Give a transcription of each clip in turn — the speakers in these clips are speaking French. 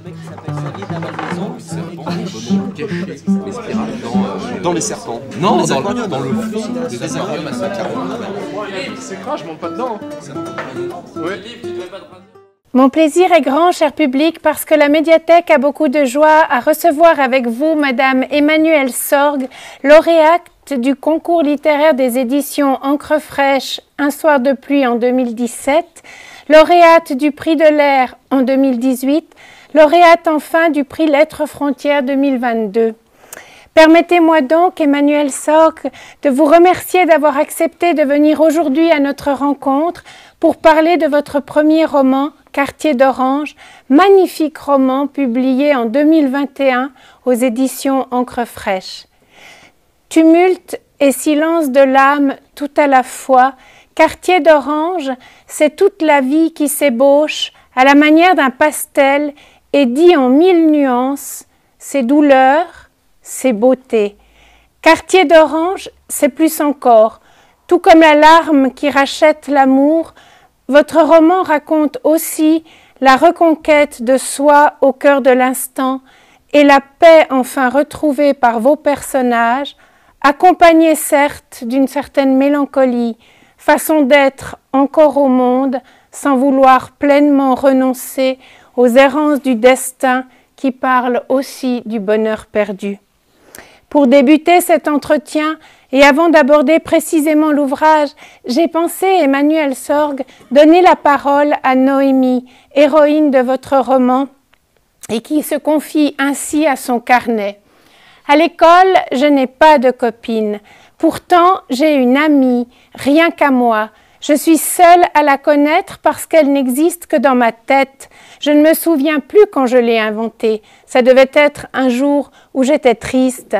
mec qui s'appelle Xavier Davalmaison. Serpent, on peut cacher les spirales dans les serpents. Non, dans le fond des aquariums à Saint-Caro. C'est grave, je monte pas dedans. Oui. Mon plaisir est grand, cher public, parce que la médiathèque a beaucoup de joie à recevoir avec vous Madame Emmanuelle Sorgue, lauréate du concours littéraire des éditions Encre fraîche, Un soir de pluie en 2017, lauréate du prix de l'air en 2018, lauréate enfin du prix Lettres Frontières 2022. Permettez-moi donc, Emmanuelle Sorgue, de vous remercier d'avoir accepté de venir aujourd'hui à notre rencontre pour parler de votre premier roman, Quartier d'Orange, magnifique roman publié en 2021 aux éditions Encre fraîche. Tumulte et silence de l'âme tout à la fois, Quartier d'Orange, c'est toute la vie qui s'ébauche à la manière d'un pastel et dit en 1000 nuances, ses douleurs, ses beautés. Quartier d'Orange, c'est plus encore. Tout comme la larme qui rachète l'amour, votre roman raconte aussi la reconquête de soi au cœur de l'instant et la paix enfin retrouvée par vos personnages, accompagnée certes d'une certaine mélancolie, façon d'être encore au monde sans vouloir pleinement renoncer aux errances du destin qui parlent aussi du bonheur perdu. Pour débuter cet entretien, et avant d'aborder précisément l'ouvrage, j'ai pensé, Emmanuelle Sorgue, donner la parole à Noémie, héroïne de votre roman, et qui se confie ainsi à son carnet. À l'école, je n'ai pas de copine. Pourtant, j'ai une amie, rien qu'à moi. Je suis seule à la connaître parce qu'elle n'existe que dans ma tête. Je ne me souviens plus quand je l'ai inventée. Ça devait être un jour où j'étais triste.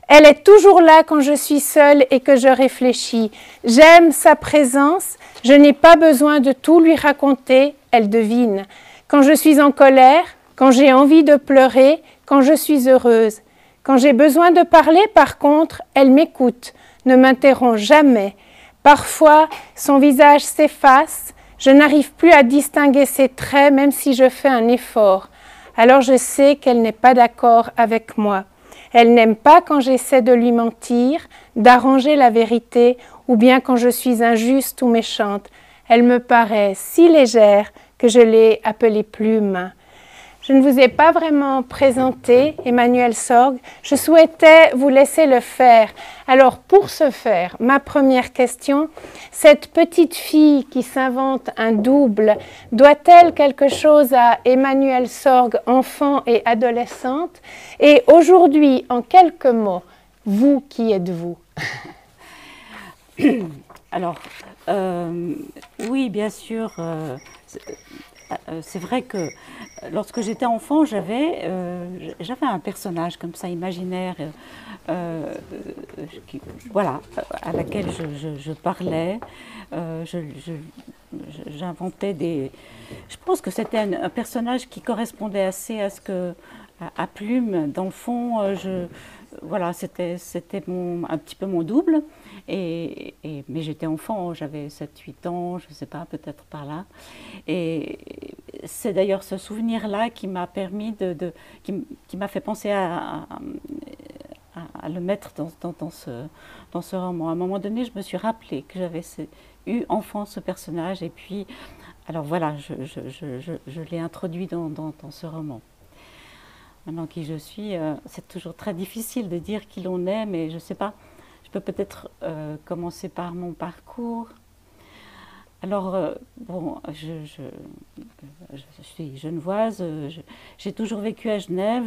Elle est toujours là quand je suis seule et que je réfléchis. J'aime sa présence. Je n'ai pas besoin de tout lui raconter. Elle devine. Quand je suis en colère, quand j'ai envie de pleurer, quand je suis heureuse. Quand j'ai besoin de parler, par contre, elle m'écoute, ne m'interrompt jamais. Parfois, son visage s'efface, je n'arrive plus à distinguer ses traits même si je fais un effort. Alors je sais qu'elle n'est pas d'accord avec moi. Elle n'aime pas quand j'essaie de lui mentir, d'arranger la vérité ou bien quand je suis injuste ou méchante. Elle me paraît si légère que je l'ai appelée plume. Je ne vous ai pas vraiment présenté, Emmanuelle Sorgue. Je souhaitais vous laisser le faire. Alors, pour ce faire, ma première question, cette petite fille qui s'invente un double, doit-elle quelque chose à Emmanuelle Sorgue, enfant et adolescente? Et aujourd'hui, en quelques mots, vous, qui êtes-vous? Alors, oui, bien sûr, c'est vrai que lorsque j'étais enfant, j'avais un personnage comme ça imaginaire, voilà, à laquelle je parlais. J'inventais des. Je pense que c'était un personnage qui correspondait assez à ce que à Plume. Dans le fond, voilà, c'était un petit peu mon double. Mais j'étais enfant, j'avais 7-8 ans, je ne sais pas, peut-être par là. Et c'est d'ailleurs ce souvenir-là qui m'a permis qui m'a fait penser à le mettre dans ce roman. À un moment donné, je me suis rappelé que j'avais eu enfant ce personnage. Et puis, alors voilà, je l'ai introduit dans ce roman. Maintenant, qui je suis, c'est toujours très difficile de dire qui l'on est, mais je ne sais pas. Je peux peut-être commencer par mon parcours. Alors, bon, je suis genevoise, j'ai toujours vécu à Genève,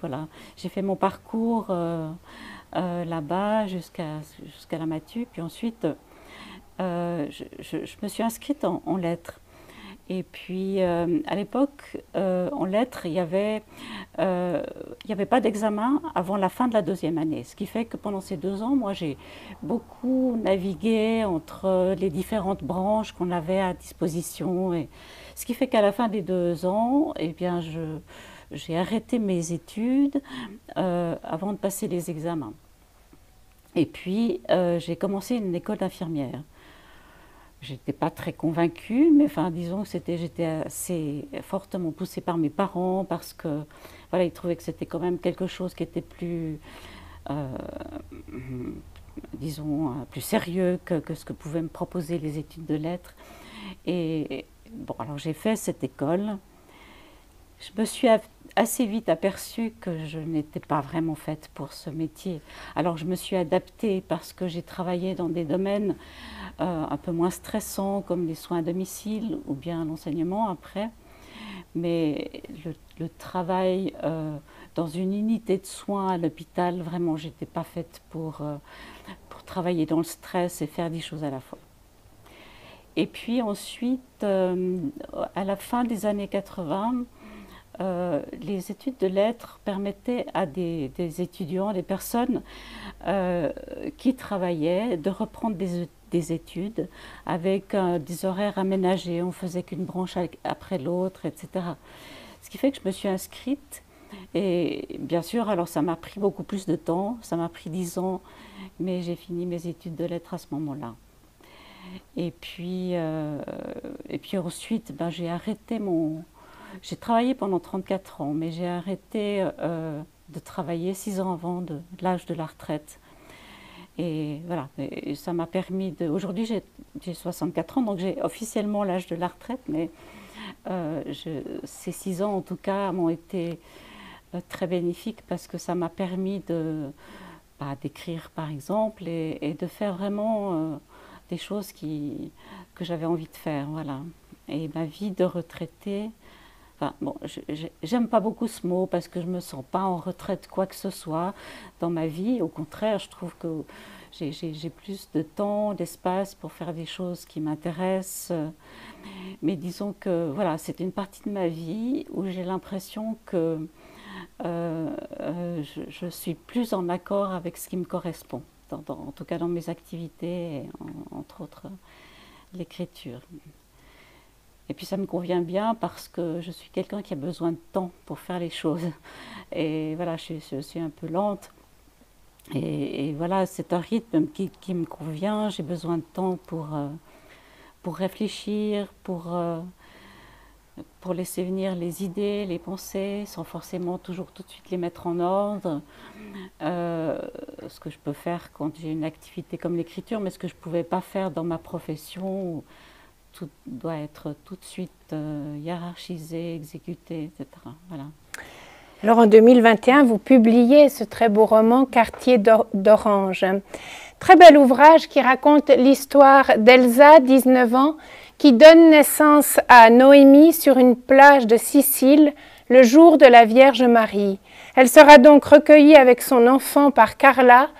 voilà, j'ai fait mon parcours là-bas jusqu'à la Matu, puis ensuite, je me suis inscrite en lettres. Et puis, à l'époque, en lettres, il n'y avait pas d'examen avant la fin de la 2e année. Ce qui fait que pendant ces 2 ans, moi, j'ai beaucoup navigué entre les différentes branches qu'on avait à disposition. Et ce qui fait qu'à la fin des 2 ans, eh bien, j'ai arrêté mes études avant de passer les examens. Et puis, j'ai commencé une école d'infirmière. j'étais pas très convaincue, mais enfin, disons que j'étais assez fortement poussée par mes parents parce que, voilà, ils trouvaient que c'était quand même quelque chose qui était plus, disons, plus sérieux que ce que pouvaient me proposer les études de lettres. Et bon, alors j'ai fait cette école. Je me suis assez vite aperçue que je n'étais pas vraiment faite pour ce métier. Alors je me suis adaptée parce que j'ai travaillé dans des domaines un peu moins stressants comme les soins à domicile ou bien l'enseignement après. Mais le travail dans une unité de soins à l'hôpital, vraiment, je n'étais pas faite pour travailler dans le stress et faire 10 choses à la fois. Et puis ensuite, à la fin des années 80, les études de lettres permettaient à des étudiants, des personnes qui travaillaient, de reprendre des études avec des horaires aménagés. On ne faisait qu'une branche après l'autre, etc. Ce qui fait que je me suis inscrite. Et bien sûr, alors ça m'a pris beaucoup plus de temps, ça m'a pris 10 ans, mais j'ai fini mes études de lettres à ce moment-là. Et puis ensuite, ben, j'ai arrêté J'ai travaillé pendant 34 ans, mais j'ai arrêté de travailler 6 ans avant l'âge de la retraite. Et voilà, et ça m'a permis de... Aujourd'hui, j'ai 64 ans, donc j'ai officiellement l'âge de la retraite, mais ces 6 ans, en tout cas, m'ont été très bénéfiques parce que ça m'a permis d'écrire, par exemple, et de faire vraiment des choses que j'avais envie de faire, voilà. Et ma vie de retraitée... Enfin, bon, j'aime pas beaucoup ce mot parce que je me sens pas en retraite quoi que ce soit dans ma vie. Au contraire, je trouve que j'ai plus de temps, d'espace pour faire des choses qui m'intéressent. Mais disons que voilà, c'est une partie de ma vie où j'ai l'impression que je suis plus en accord avec ce qui me correspond, en tout cas dans mes activités, et entre autres l'écriture. Et puis ça me convient bien parce que je suis quelqu'un qui a besoin de temps pour faire les choses. Et voilà, je suis un peu lente. Et voilà, c'est un rythme qui me convient. J'ai besoin de temps pour réfléchir, pour laisser venir les idées, les pensées, sans forcément toujours tout de suite les mettre en ordre. Ce que je peux faire quand j'ai une activité comme l'écriture, mais ce que je ne pouvais pas faire dans ma profession, où tout doit être tout de suite hiérarchisé, exécuté, etc. Voilà. Alors en 2021, vous publiez ce très beau roman « Quartier d'Orange ». Très bel ouvrage qui raconte l'histoire d'Elsa, 19 ans, qui donne naissance à Noémie sur une plage de Sicile le jour de la Vierge Marie. Elle sera donc recueillie avec son enfant par Carla,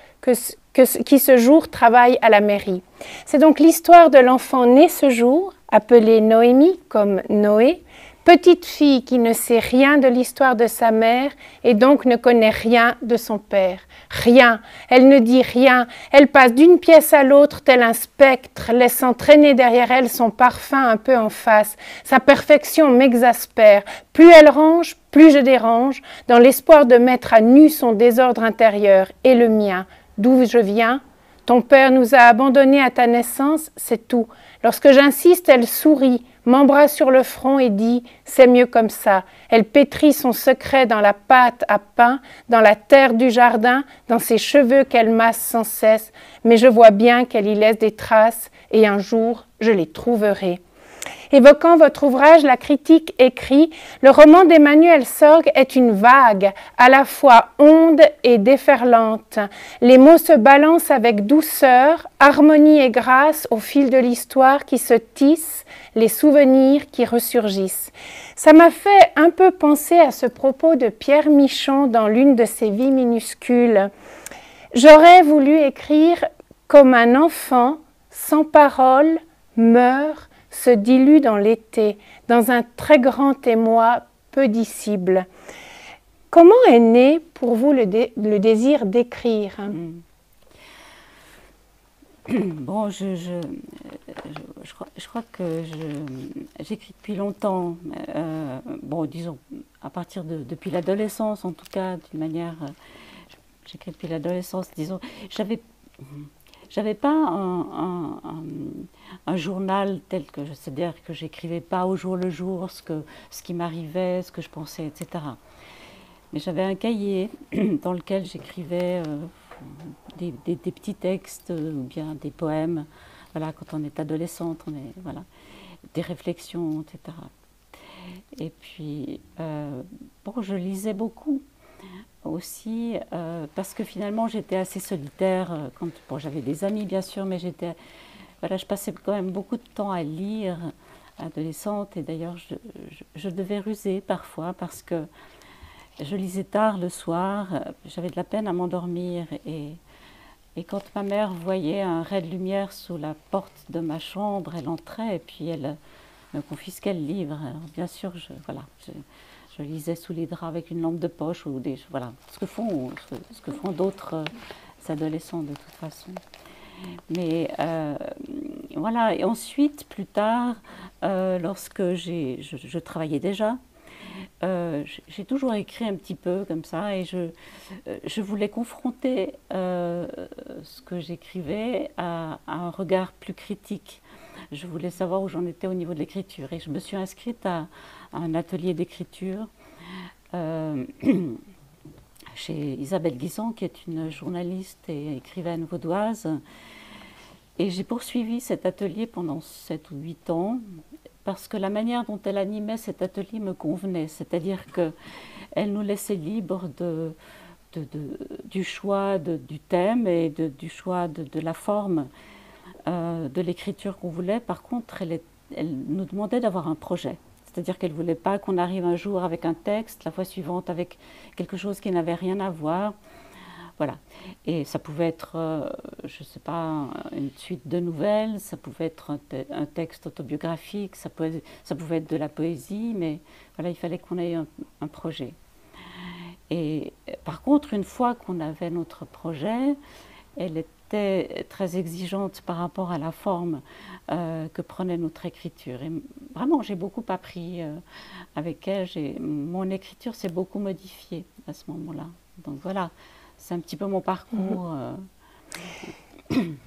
qui ce jour travaille à la mairie. C'est donc l'histoire de l'enfant né ce jour, appelée Noémie comme Noé, petite fille qui ne sait rien de l'histoire de sa mère et donc ne connaît rien de son père. Rien, elle ne dit rien, elle passe d'une pièce à l'autre tel un spectre, laissant traîner derrière elle son parfum un peu en face. Sa perfection m'exaspère. Plus elle range, plus je dérange, dans l'espoir de mettre à nu son désordre intérieur et le mien. D'où je viens? Ton père nous a abandonnés à ta naissance, c'est tout. Lorsque j'insiste, elle sourit, m'embrasse sur le front et dit « c'est mieux comme ça ». Elle pétrit son secret dans la pâte à pain, dans la terre du jardin, dans ses cheveux qu'elle masse sans cesse. Mais je vois bien qu'elle y laisse des traces et un jour, je les trouverai. Évoquant votre ouvrage, la critique écrit « Le roman d'Emmanuel Sorg est une vague, à la fois onde et déferlante. Les mots se balancent avec douceur, harmonie et grâce au fil de l'histoire qui se tisse, les souvenirs qui ressurgissent. » Ça m'a fait un peu penser à ce propos de Pierre Michon dans l'une de ses vies minuscules. J'aurais voulu écrire comme un enfant, sans parole, meurt, se dilue dans l'été, dans un très grand émoi peu dissible. Comment est né pour vous le désir d'écrire? Bon, je crois que j'écris depuis longtemps. Bon, disons, à partir depuis l'adolescence, en tout cas, d'une manière... J'écris depuis l'adolescence, disons. j'avais pas un journal tel que, c'est-à-dire que j'écrivais pas au jour le jour ce qui m'arrivait, ce que je pensais, etc. Mais j'avais un cahier dans lequel j'écrivais des petits textes ou bien des poèmes. Voilà, quand on est adolescente, voilà, des réflexions, etc. Et puis, bon, je lisais beaucoup aussi, parce que finalement j'étais assez solitaire. Bon, j'avais des amis bien sûr, mais voilà, je passais quand même beaucoup de temps à lire, adolescente, et d'ailleurs je devais ruser parfois parce que je lisais tard le soir, j'avais de la peine à m'endormir, et quand ma mère voyait un ray de lumière sous la porte de ma chambre, elle entrait et puis elle me confisquait le livre. Alors, bien sûr, je lisais sous les draps avec une lampe de poche, ou voilà, ce que font d'autres adolescents de toute façon. Mais voilà, et ensuite, plus tard, lorsque je travaillais déjà, j'ai toujours écrit un petit peu comme ça, et je voulais confronter ce que j'écrivais à un regard plus critique. Je voulais savoir où j'en étais au niveau de l'écriture, et je me suis inscrite à un atelier d'écriture chez Isabelle Guisan, qui est une journaliste et écrivaine vaudoise. Et j'ai poursuivi cet atelier pendant 7 ou 8 ans, parce que la manière dont elle animait cet atelier me convenait, c'est-à-dire qu'elle nous laissait libre du choix du thème et du choix de la forme de l'écriture qu'on voulait. Par contre, elle nous demandait d'avoir un projet, c'est-à-dire qu'elle ne voulait pas qu'on arrive un jour avec un texte, la fois suivante avec quelque chose qui n'avait rien à voir. Voilà. Et ça pouvait être, je ne sais pas, une suite de nouvelles, ça pouvait être un texte autobiographique, ça pouvait être de la poésie, mais voilà, il fallait qu'on ait un projet. Et par contre, une fois qu'on avait notre projet, elle était très exigeante par rapport à la forme que prenait notre écriture. Et vraiment, j'ai beaucoup appris avec elle. Mon écriture s'est beaucoup modifiée à ce moment-là. Donc voilà. C'est un petit peu mon parcours.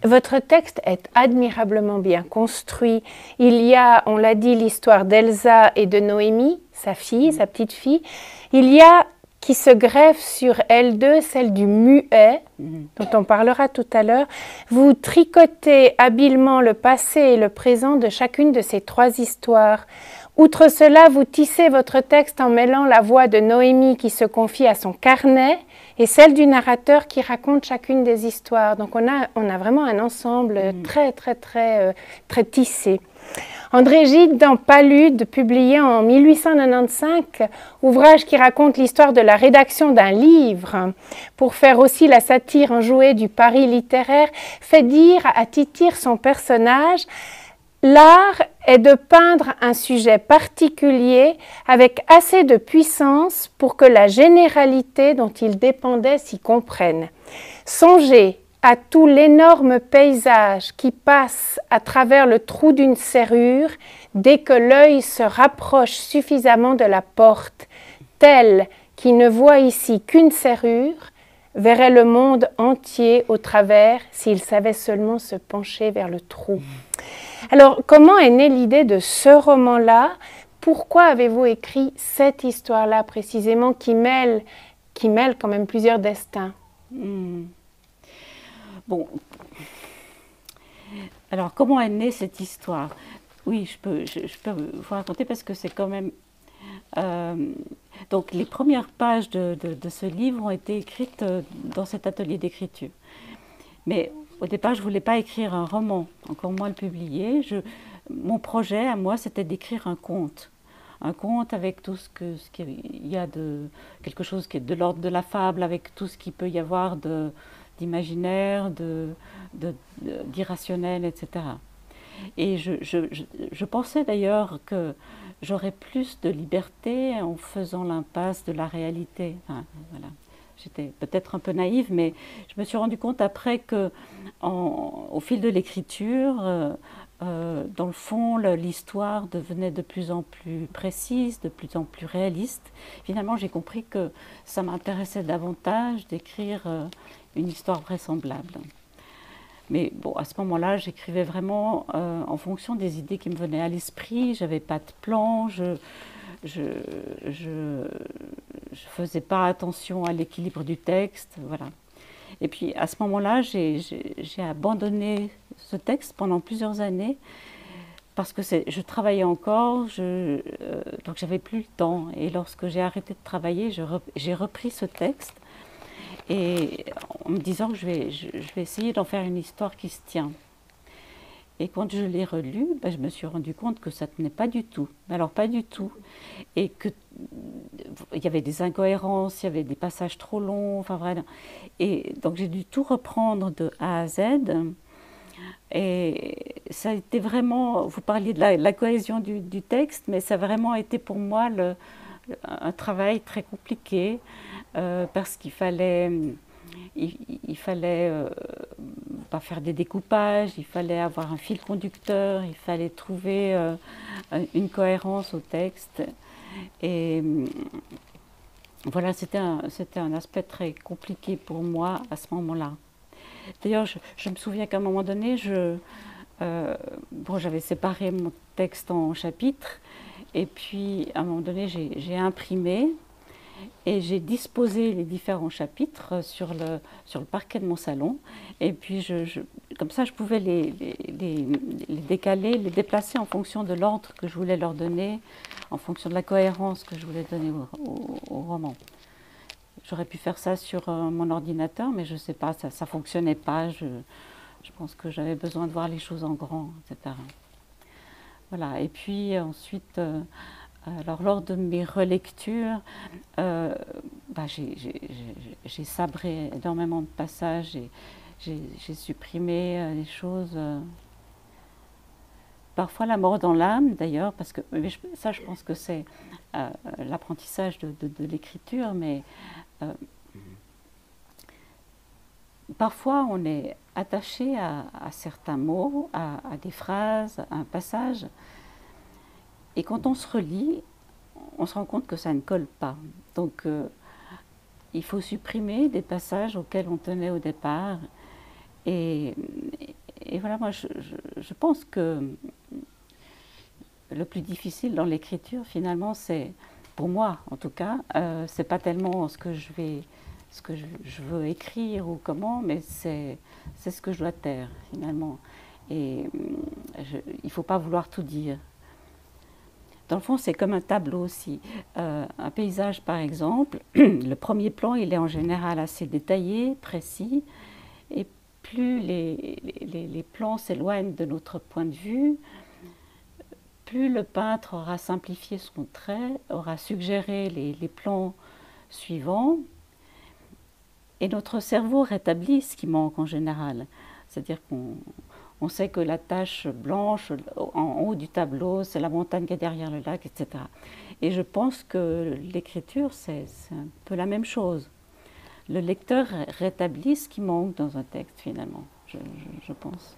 Votre texte est admirablement bien construit. Il y a, on l'a dit, l'histoire d'Elsa et de Noémie, sa fille, sa petite fille. Il y a, qui se greffe sur elles deux, celle du muet, dont on parlera tout à l'heure. Vous tricotez habilement le passé et le présent de chacune de ces 3 histoires. Outre cela, vous tissez votre texte en mêlant la voix de Noémie qui se confie à son carnet et celle du narrateur qui raconte chacune des histoires. Donc on a vraiment un ensemble très tissé. André Gide, dans Palude, publié en 1895, ouvrage qui raconte l'histoire de la rédaction d'un livre, pour faire aussi la satire enjouée du Paris littéraire, fait dire à Titir, son personnage: l'art est de peindre un sujet particulier avec assez de puissance pour que la généralité dont il dépendait s'y comprenne. Songez à tout l'énorme paysage qui passe à travers le trou d'une serrure dès que l'œil se rapproche suffisamment de la porte, tel qui ne voit ici qu'une serrure verrait le monde entier au travers s'il savait seulement se pencher vers le trou. Alors, comment est née l'idée de ce roman-là? Pourquoi avez-vous écrit cette histoire-là précisément qui mêle quand même plusieurs destins? Bon, alors comment est née cette histoire? Oui, je peux vous raconter parce que c'est quand même... donc les premières pages de ce livre ont été écrites dans cet atelier d'écriture. Mais au départ, je ne voulais pas écrire un roman, encore moins le publier. Mon projet à moi, c'était d'écrire un conte. Un conte avec tout ce qu'il y a quelque chose qui est de l'ordre de la fable, avec tout ce qu'il peut y avoir d'imaginaire, d'irrationnel, etc. Et je pensais d'ailleurs que j'aurais plus de liberté en faisant l'impasse de la réalité. Enfin, voilà. J'étais peut-être un peu naïve, mais je me suis rendu compte après qu'au fil de l'écriture, dans le fond, l'histoire devenait de plus en plus précise, de plus en plus réaliste. Finalement, j'ai compris que ça m'intéressait davantage d'écrire une histoire vraisemblable. Mais bon, à ce moment-là, j'écrivais vraiment en fonction des idées qui me venaient à l'esprit. Je n'avais pas de plan, je faisais pas attention à l'équilibre du texte, voilà. Et puis à ce moment-là, j'ai abandonné ce texte pendant plusieurs années parce que je travaillais encore, donc j'avais plus le temps. Et lorsque j'ai arrêté de travailler, j'ai repris ce texte et en me disant que je vais essayer d'en faire une histoire qui se tient. Et quand je l'ai relu, ben, je me suis rendu compte que ça ne tenait pas du tout. Alors pas du tout. Et qu'il y avait des incohérences, il y avait des passages trop longs, enfin voilà. Et donc j'ai dû tout reprendre de A à Z. Et ça a été vraiment, vous parliez de la cohésion du texte, mais ça a vraiment été pour moi un travail très compliqué parce qu'il fallait... Il fallait pas faire des découpages, il fallait avoir un fil conducteur, il fallait trouver une cohérence au texte. Et voilà, c'était un aspect très compliqué pour moi à ce moment-là. D'ailleurs, je me souviens qu'à un moment donné, j'avais séparé mon texte en chapitres, et puis à un moment donné, j'ai imprimé. Et j'ai disposé les différents chapitres sur le parquet de mon salon. Et puis, comme ça, je pouvais les décaler, les déplacer en fonction de l'ordre que je voulais leur donner, en fonction de la cohérence que je voulais donner au roman. J'aurais pu faire ça sur mon ordinateur, mais je ne sais pas, ça ne fonctionnait pas. Je pense que j'avais besoin de voir les choses en grand, etc. Voilà. Et puis ensuite... alors, lors de mes relectures, j'ai sabré énormément de passages et j'ai supprimé des choses. Parfois la mort dans l'âme, d'ailleurs, parce que ça, je pense que c'est l'apprentissage de l'écriture, mais parfois on est attaché à certains mots, à des phrases, à un passage. Et quand on se relit, on se rend compte que ça ne colle pas. Donc, il faut supprimer des passages auxquels on tenait au départ. Et voilà, moi, je pense que le plus difficile dans l'écriture, finalement, c'est, pour moi en tout cas, c'est pas tellement ce que je veux écrire ou comment, mais c'est ce que je dois taire, finalement. Et il ne faut pas vouloir tout dire. Dans le fond, c'est comme un tableau aussi. Un paysage, par exemple, le premier plan, il est en général assez détaillé, précis, et plus les plans s'éloignent de notre point de vue, plus le peintre aura simplifié son trait, aura suggéré les plans suivants, et notre cerveau rétablit ce qui manque en général. C'est-à-dire qu'on sait que la tache blanche en haut du tableau, c'est la montagne qui est derrière le lac, etc. Et je pense que l'écriture, c'est un peu la même chose. Le lecteur rétablit ce qui manque dans un texte, finalement, je pense.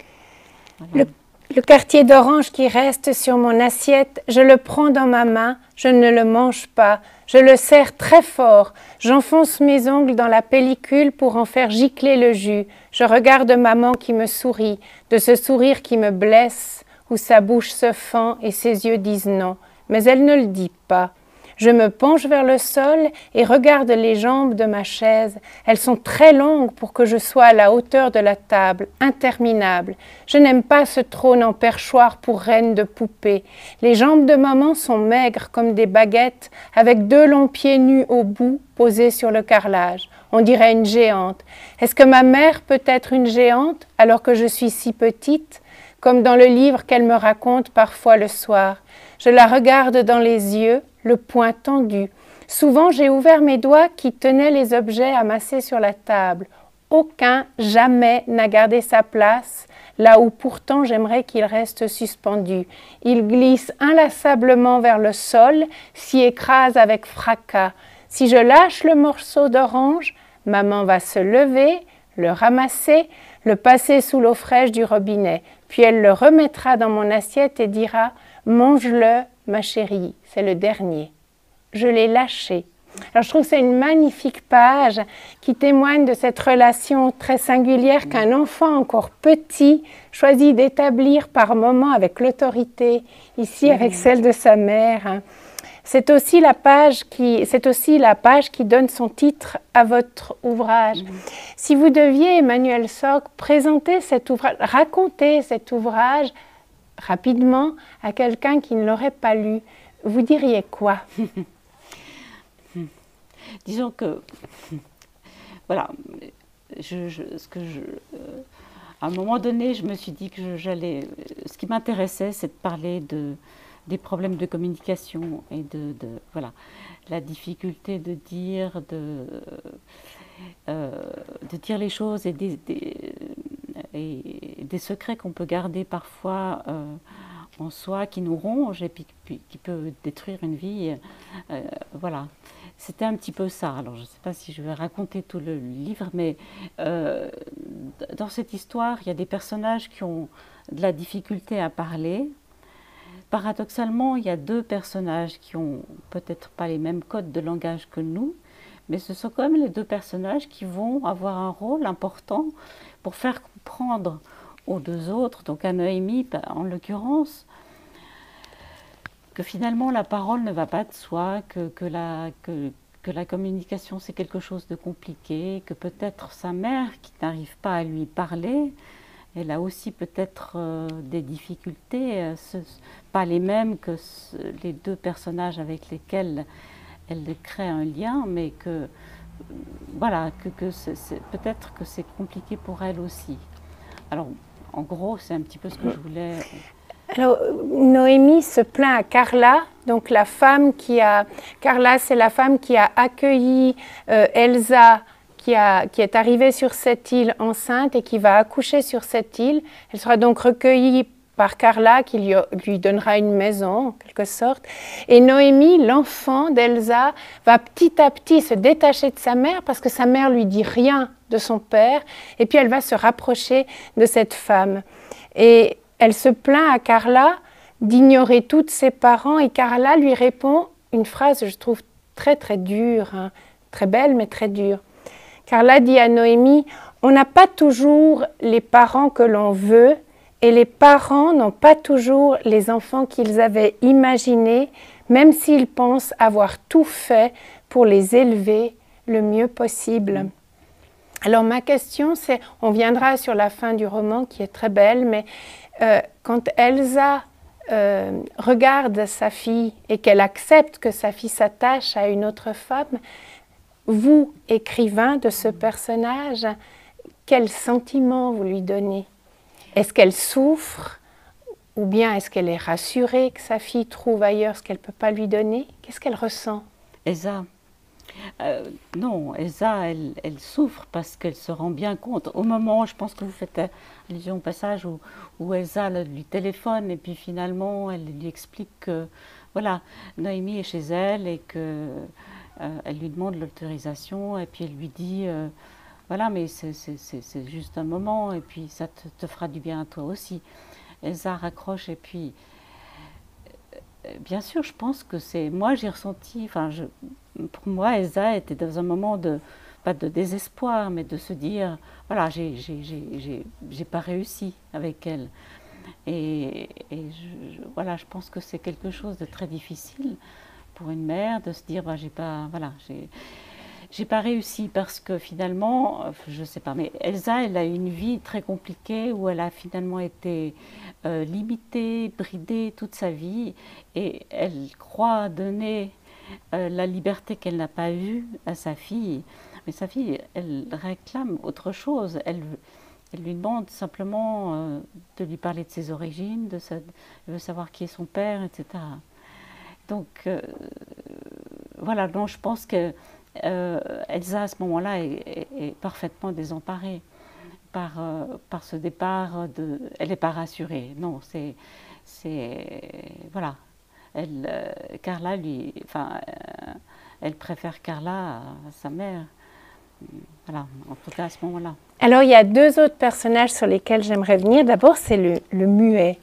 Voilà. Le quartier d'orange qui reste sur mon assiette, je le prends dans ma main, je ne le mange pas, je le serre très fort, j'enfonce mes ongles dans la pellicule pour en faire gicler le jus. Je regarde maman qui me sourit, de ce sourire qui me blesse, où sa bouche se fend et ses yeux disent non, mais elle ne le dit pas. Je me penche vers le sol et regarde les jambes de ma chaise. Elles sont très longues pour que je sois à la hauteur de la table, interminable. Je n'aime pas ce trône en perchoir pour reine de poupée. Les jambes de maman sont maigres comme des baguettes, avec 2 longs pieds nus au bout, posés sur le carrelage. On dirait une géante. Est-ce que ma mère peut être une géante alors que je suis si petite, comme dans le livre qu'elle me raconte parfois le soir? Je la regarde dans les yeux, le poing tendu. Souvent, j'ai ouvert mes doigts qui tenaient les objets amassés sur la table. Aucun, jamais, n'a gardé sa place, là où pourtant j'aimerais qu'il reste suspendu. Il glisse inlassablement vers le sol, s'y écrase avec fracas. Si je lâche le morceau d'orange, maman va se lever, le ramasser, le passer sous l'eau fraîche du robinet. Puis elle le remettra dans mon assiette et dira « Mange-le, ma chérie, c'est le dernier. » Je l'ai lâché. Alors je trouve que c'est une magnifique page qui témoigne de cette relation très singulière qu'un enfant encore petit choisit d'établir par moments avec l'autorité, ici avec celle de sa mère. C'est aussi la page qui donne son titre à votre ouvrage. Si vous deviez, Emmanuelle Sorg, présenter cet ouvrage, raconter cet ouvrage rapidement à quelqu'un qui ne l'aurait pas lu, vous diriez quoi? Disons que, voilà, à un moment donné, je me suis dit que ce qui m'intéressait, c'est de parler des problèmes de communication et voilà, la difficulté de dire les choses et des secrets qu'on peut garder parfois en soi, qui nous rongent et puis qui peut détruire une vie. Voilà. C'était un petit peu ça. Alors, je ne sais pas si je vais raconter tout le livre, mais dans cette histoire, il y a des personnages qui ont de la difficulté à parler. Paradoxalement, il y a deux personnages qui ont peut-être pas les mêmes codes de langage que nous, mais ce sont quand même les deux personnages qui vont avoir un rôle important pour faire comprendre aux deux autres, donc à Noémie en l'occurrence, que finalement la parole ne va pas de soi, que la communication c'est quelque chose de compliqué, que peut-être sa mère qui n'arrive pas à lui parler, elle a aussi peut-être des difficultés, pas les mêmes que les deux personnages avec lesquels elle crée un lien, mais que voilà, peut-être que c'est compliqué pour elle aussi. Alors en gros c'est un petit peu ce que je voulais... Alors, Noémie se plaint à Carla, donc la femme Carla, c'est la femme qui a accueilli Elsa, qui est arrivée sur cette île enceinte et qui va accoucher sur cette île. Elle sera donc recueillie par Carla, qui lui donnera une maison, en quelque sorte. Et Noémie, l'enfant d'Elsa, va petit à petit se détacher de sa mère, parce que sa mère lui dit rien de son père, et puis elle va se rapprocher de cette femme. Et elle se plaint à Carla d'ignorer tous ses parents et Carla lui répond une phrase, je trouve, très très dure, hein, très belle mais très dure. Carla dit à Noémie, « On n'a pas toujours les parents que l'on veut et les parents n'ont pas toujours les enfants qu'ils avaient imaginés, même s'ils pensent avoir tout fait pour les élever le mieux possible. » Alors ma question c'est, on viendra sur la fin du roman qui est très belle, mais quand Elsa regarde sa fille et qu'elle accepte que sa fille s'attache à une autre femme, vous, écrivain de ce personnage, quel sentiment vous lui donnez? Est-ce qu'elle souffre ou bien est-ce qu'elle est rassurée que sa fille trouve ailleurs ce qu'elle ne peut pas lui donner? Qu'est-ce qu'elle ressent? Elsa, non, Elsa, elle souffre parce qu'elle se rend bien compte. Au moment, je pense que vous faites allusion au passage où Elsa lui téléphone et puis finalement elle lui explique que voilà, Noémie est chez elle et que elle lui demande l'autorisation et puis elle lui dit voilà, mais c'est juste un moment et puis ça te fera du bien à toi aussi. Elsa raccroche et puis bien sûr, je pense que c'est... Moi, j'ai ressenti... pour moi, Elsa était dans un moment pas de désespoir, mais de se dire, voilà, j'ai pas réussi avec elle. Et voilà, je pense que c'est quelque chose de très difficile pour une mère de se dire, bah, j'ai pas réussi parce que finalement, je sais pas, mais Elsa, elle a eu une vie très compliquée où elle a finalement été limitée, bridée toute sa vie et elle croit donner la liberté qu'elle n'a pas eue à sa fille. Mais sa fille, elle réclame autre chose. Elle lui demande simplement de lui parler de ses origines, elle veut savoir qui est son père, etc. Donc voilà, donc je pense que Elsa, à ce moment-là, est parfaitement désemparée par ce départ. Elle n'est pas rassurée. Non, voilà. Carla, elle préfère Carla à sa mère. Voilà, en tout cas à ce moment-là. Alors, il y a deux autres personnages sur lesquels j'aimerais venir. D'abord, c'est le muet.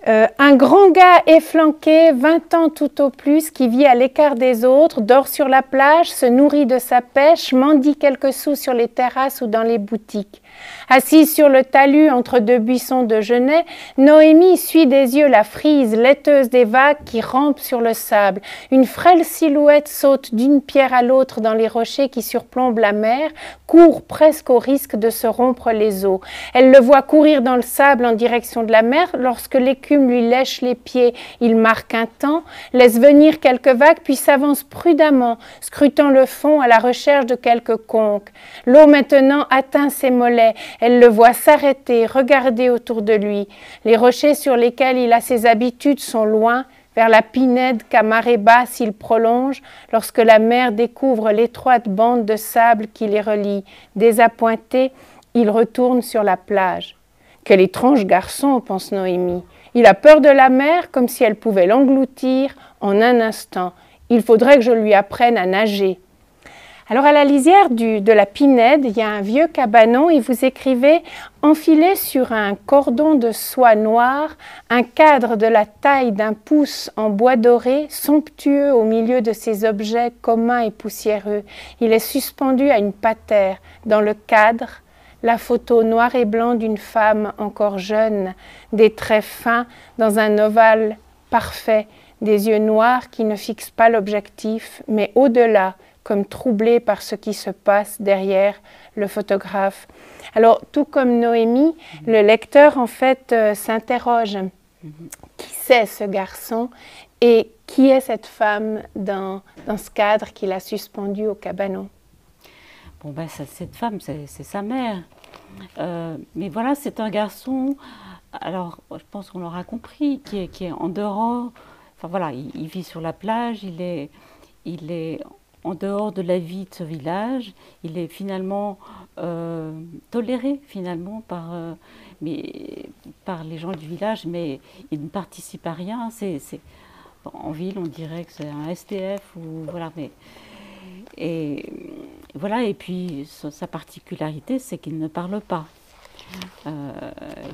Un grand gars efflanqué, 20 ans tout au plus, qui vit à l'écart des autres, dort sur la plage, se nourrit de sa pêche, mendie quelques sous sur les terrasses ou dans les boutiques. Assise sur le talus entre deux buissons de genêts, Noémie suit des yeux la frise laiteuse des vagues qui rampent sur le sable. Une frêle silhouette saute d'une pierre à l'autre dans les rochers qui surplombent la mer, court presque au risque de se rompre les os. Elle le voit courir dans le sable en direction de la mer. Lorsque l'écume lui lèche les pieds, il marque un temps, laisse venir quelques vagues, puis s'avance prudemment, scrutant le fond à la recherche de quelques conques. L'eau maintenant atteint ses mollets. Elle le voit s'arrêter, regarder autour de lui. Les rochers sur lesquels il a ses habitudes sont loin, vers la Pinède qu'à marée basse il prolonge, lorsque la mer découvre l'étroite bande de sable qui les relie. Désappointé, il retourne sur la plage. Quel étrange garçon, pense Noémie. Il a peur de la mer comme si elle pouvait l'engloutir en un instant. Il faudrait que je lui apprenne à nager. Alors à la lisière de la Pinède, il y a un vieux cabanon et vous écrivez « Enfilé sur un cordon de soie noire, un cadre de la taille d'un pouce en bois doré, somptueux au milieu de ces objets communs et poussiéreux. Il est suspendu à une patère. Dans le cadre, la photo noir et blanc d'une femme encore jeune, des traits fins dans un ovale parfait, des yeux noirs qui ne fixent pas l'objectif, mais au-delà, comme troublé par ce qui se passe derrière le photographe. Alors, tout comme Noémie, le lecteur, en fait, s'interroge. Qui c'est ce garçon et qui est cette femme dans ce cadre qu'il a suspendu au cabanon? Bon, ben, cette femme, c'est sa mère. Mais voilà, c'est un garçon, alors, je pense qu'on l'aura compris, qui est en dehors. Enfin, voilà, il vit sur la plage, il est en dehors de la vie de ce village, il est finalement toléré finalement par les gens du village, mais il ne participe à rien. En ville, on dirait que c'est un SDF ou voilà, et voilà. Et puis sa particularité, c'est qu'il ne parle pas,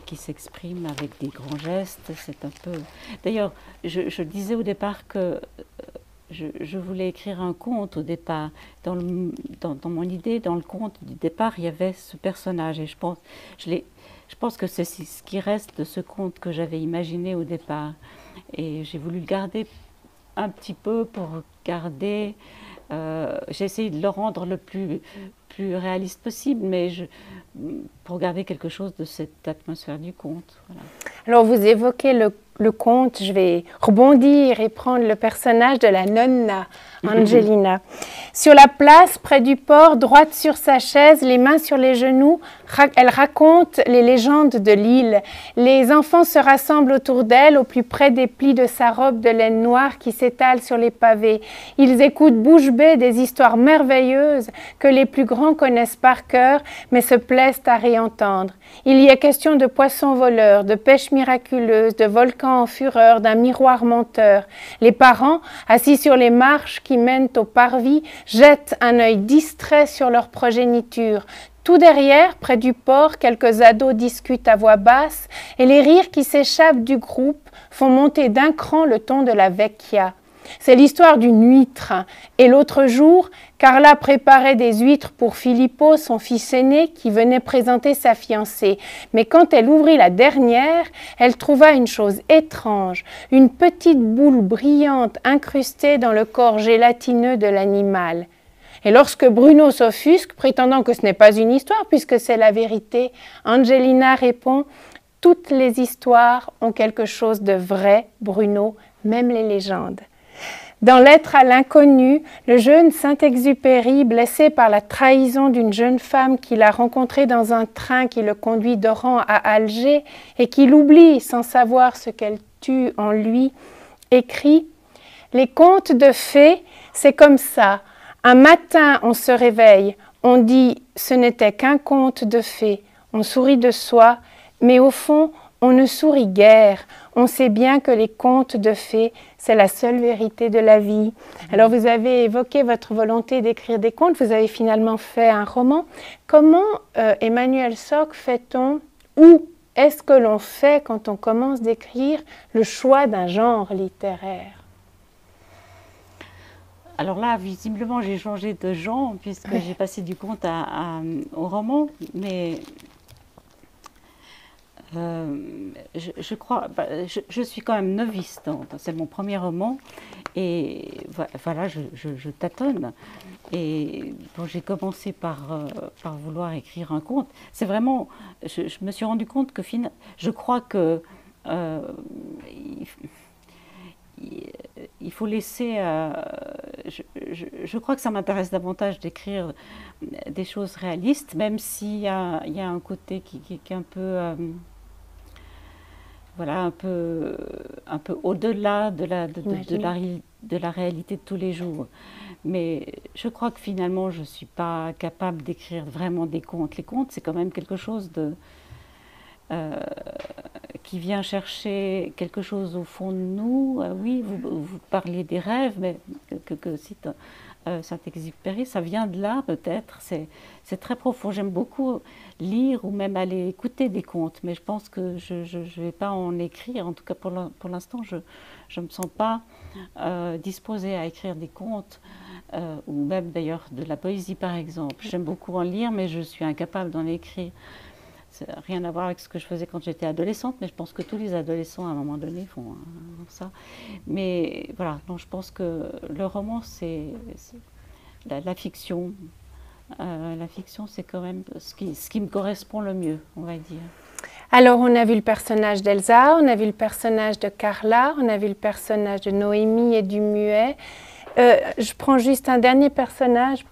qui s'exprime avec des grands gestes. C'est un peu. D'ailleurs, je disais au départ que je voulais écrire un conte au départ. Dans mon idée, dans le conte du départ, il y avait ce personnage. Et je pense que c'est ce qui reste de ce conte que j'avais imaginé au départ. Et j'ai voulu le garder un petit peu pour garder... j'ai essayé de le rendre le plus réaliste possible, mais pour garder quelque chose de cette atmosphère du conte. Voilà. Alors, vous évoquez le conte, je vais rebondir et prendre le personnage de la nonna, Angelina. Sur la place, près du port, droite sur sa chaise, les mains sur les genoux, elle raconte les légendes de l'île. Les enfants se rassemblent autour d'elle, au plus près des plis de sa robe de laine noire qui s'étale sur les pavés. Ils écoutent bouche bée des histoires merveilleuses que les plus grands connaissent par cœur, mais se plaisent à réentendre. Il y a question de poissons voleurs, de pêche miraculeuse, de volcans en fureur, d'un miroir menteur. Les parents, assis sur les marches qui mènent au parvis, jettent un œil distrait sur leur progéniture. Tout derrière, près du port, quelques ados discutent à voix basse et les rires qui s'échappent du groupe font monter d'un cran le ton de la vecchia. C'est l'histoire d'une huître. Et l'autre jour, Carla préparait des huîtres pour Filippo, son fils aîné, qui venait présenter sa fiancée. Mais quand elle ouvrit la dernière, elle trouva une chose étrange, une petite boule brillante incrustée dans le corps gélatineux de l'animal. Et lorsque Bruno s'offusque, prétendant que ce n'est pas une histoire puisque c'est la vérité, Angelina répond « Toutes les histoires ont quelque chose de vrai, Bruno, même les légendes ». Dans Lettre à l'inconnu, le jeune Saint-Exupéry, blessé par la trahison d'une jeune femme qu'il a rencontrée dans un train qui le conduit d'Oran à Alger et qu'il oublie sans savoir ce qu'elle tue en lui, écrit « Les contes de fées, c'est comme ça. Un matin, on se réveille, on dit « ce n'était qu'un conte de fées ». On sourit de soi, mais au fond, on ne sourit guère. On sait bien que les contes de fées, c'est la seule vérité de la vie. Alors vous avez évoqué votre volonté d'écrire des contes, vous avez finalement fait un roman. Comment, Emmanuelle Sorg, fait-on, ou est-ce que l'on fait quand on commence d'écrire le choix d'un genre littéraire? Alors là, visiblement, j'ai changé de genre puisque j'ai passé du conte au roman, mais je crois, je suis quand même novice, c'est mon premier roman, et voilà, je tâtonne. Et bon, j'ai commencé par vouloir écrire un conte. C'est vraiment, je me suis rendu compte que je crois que il faut laisser. Je crois que ça m'intéresse davantage d'écrire des choses réalistes, même s'il y a un côté qui est un peu. Voilà, un peu au-delà de la réalité de tous les jours. Mais je crois que finalement, je ne suis pas capable d'écrire vraiment des contes. Les contes, c'est quand même quelque chose qui vient chercher quelque chose au fond de nous. Oui, vous parliez des rêves, mais que cite Saint-Exupéry, ça vient de là peut-être. C'est très profond. J'aime beaucoup lire ou même aller écouter des contes, mais je pense que je ne vais pas en écrire. En tout cas, pour l'instant, je ne me sens pas disposée à écrire des contes, ou même d'ailleurs de la poésie par exemple. J'aime beaucoup en lire, mais je suis incapable d'en écrire. Ça n'a rien à voir avec ce que je faisais quand j'étais adolescente, mais je pense que tous les adolescents à un moment donné font ça. Mais voilà, donc je pense que le roman, c'est la fiction. La fiction, c'est quand même ce qui me correspond le mieux, on va dire. Alors, on a vu le personnage d'Elsa, on a vu le personnage de Carla, on a vu le personnage de Noémie et du muet. Je prends juste un dernier personnage,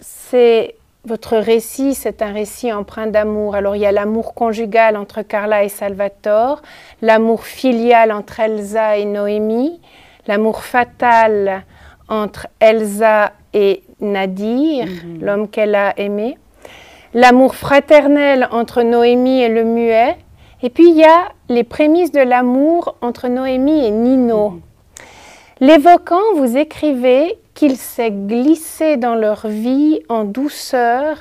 c'est votre récit, c'est un récit empreint d'amour. Alors, il y a l'amour conjugal entre Carla et Salvatore, l'amour filial entre Elsa et Noémie, l'amour fatal entre Elsa et Nadir, l'homme qu'elle a aimé, l'amour fraternel entre Noémie et le muet, et puis il y a les prémices de l'amour entre Noémie et Nino. L'évoquant, vous écrivez qu'il s'est glissé dans leur vie en douceur,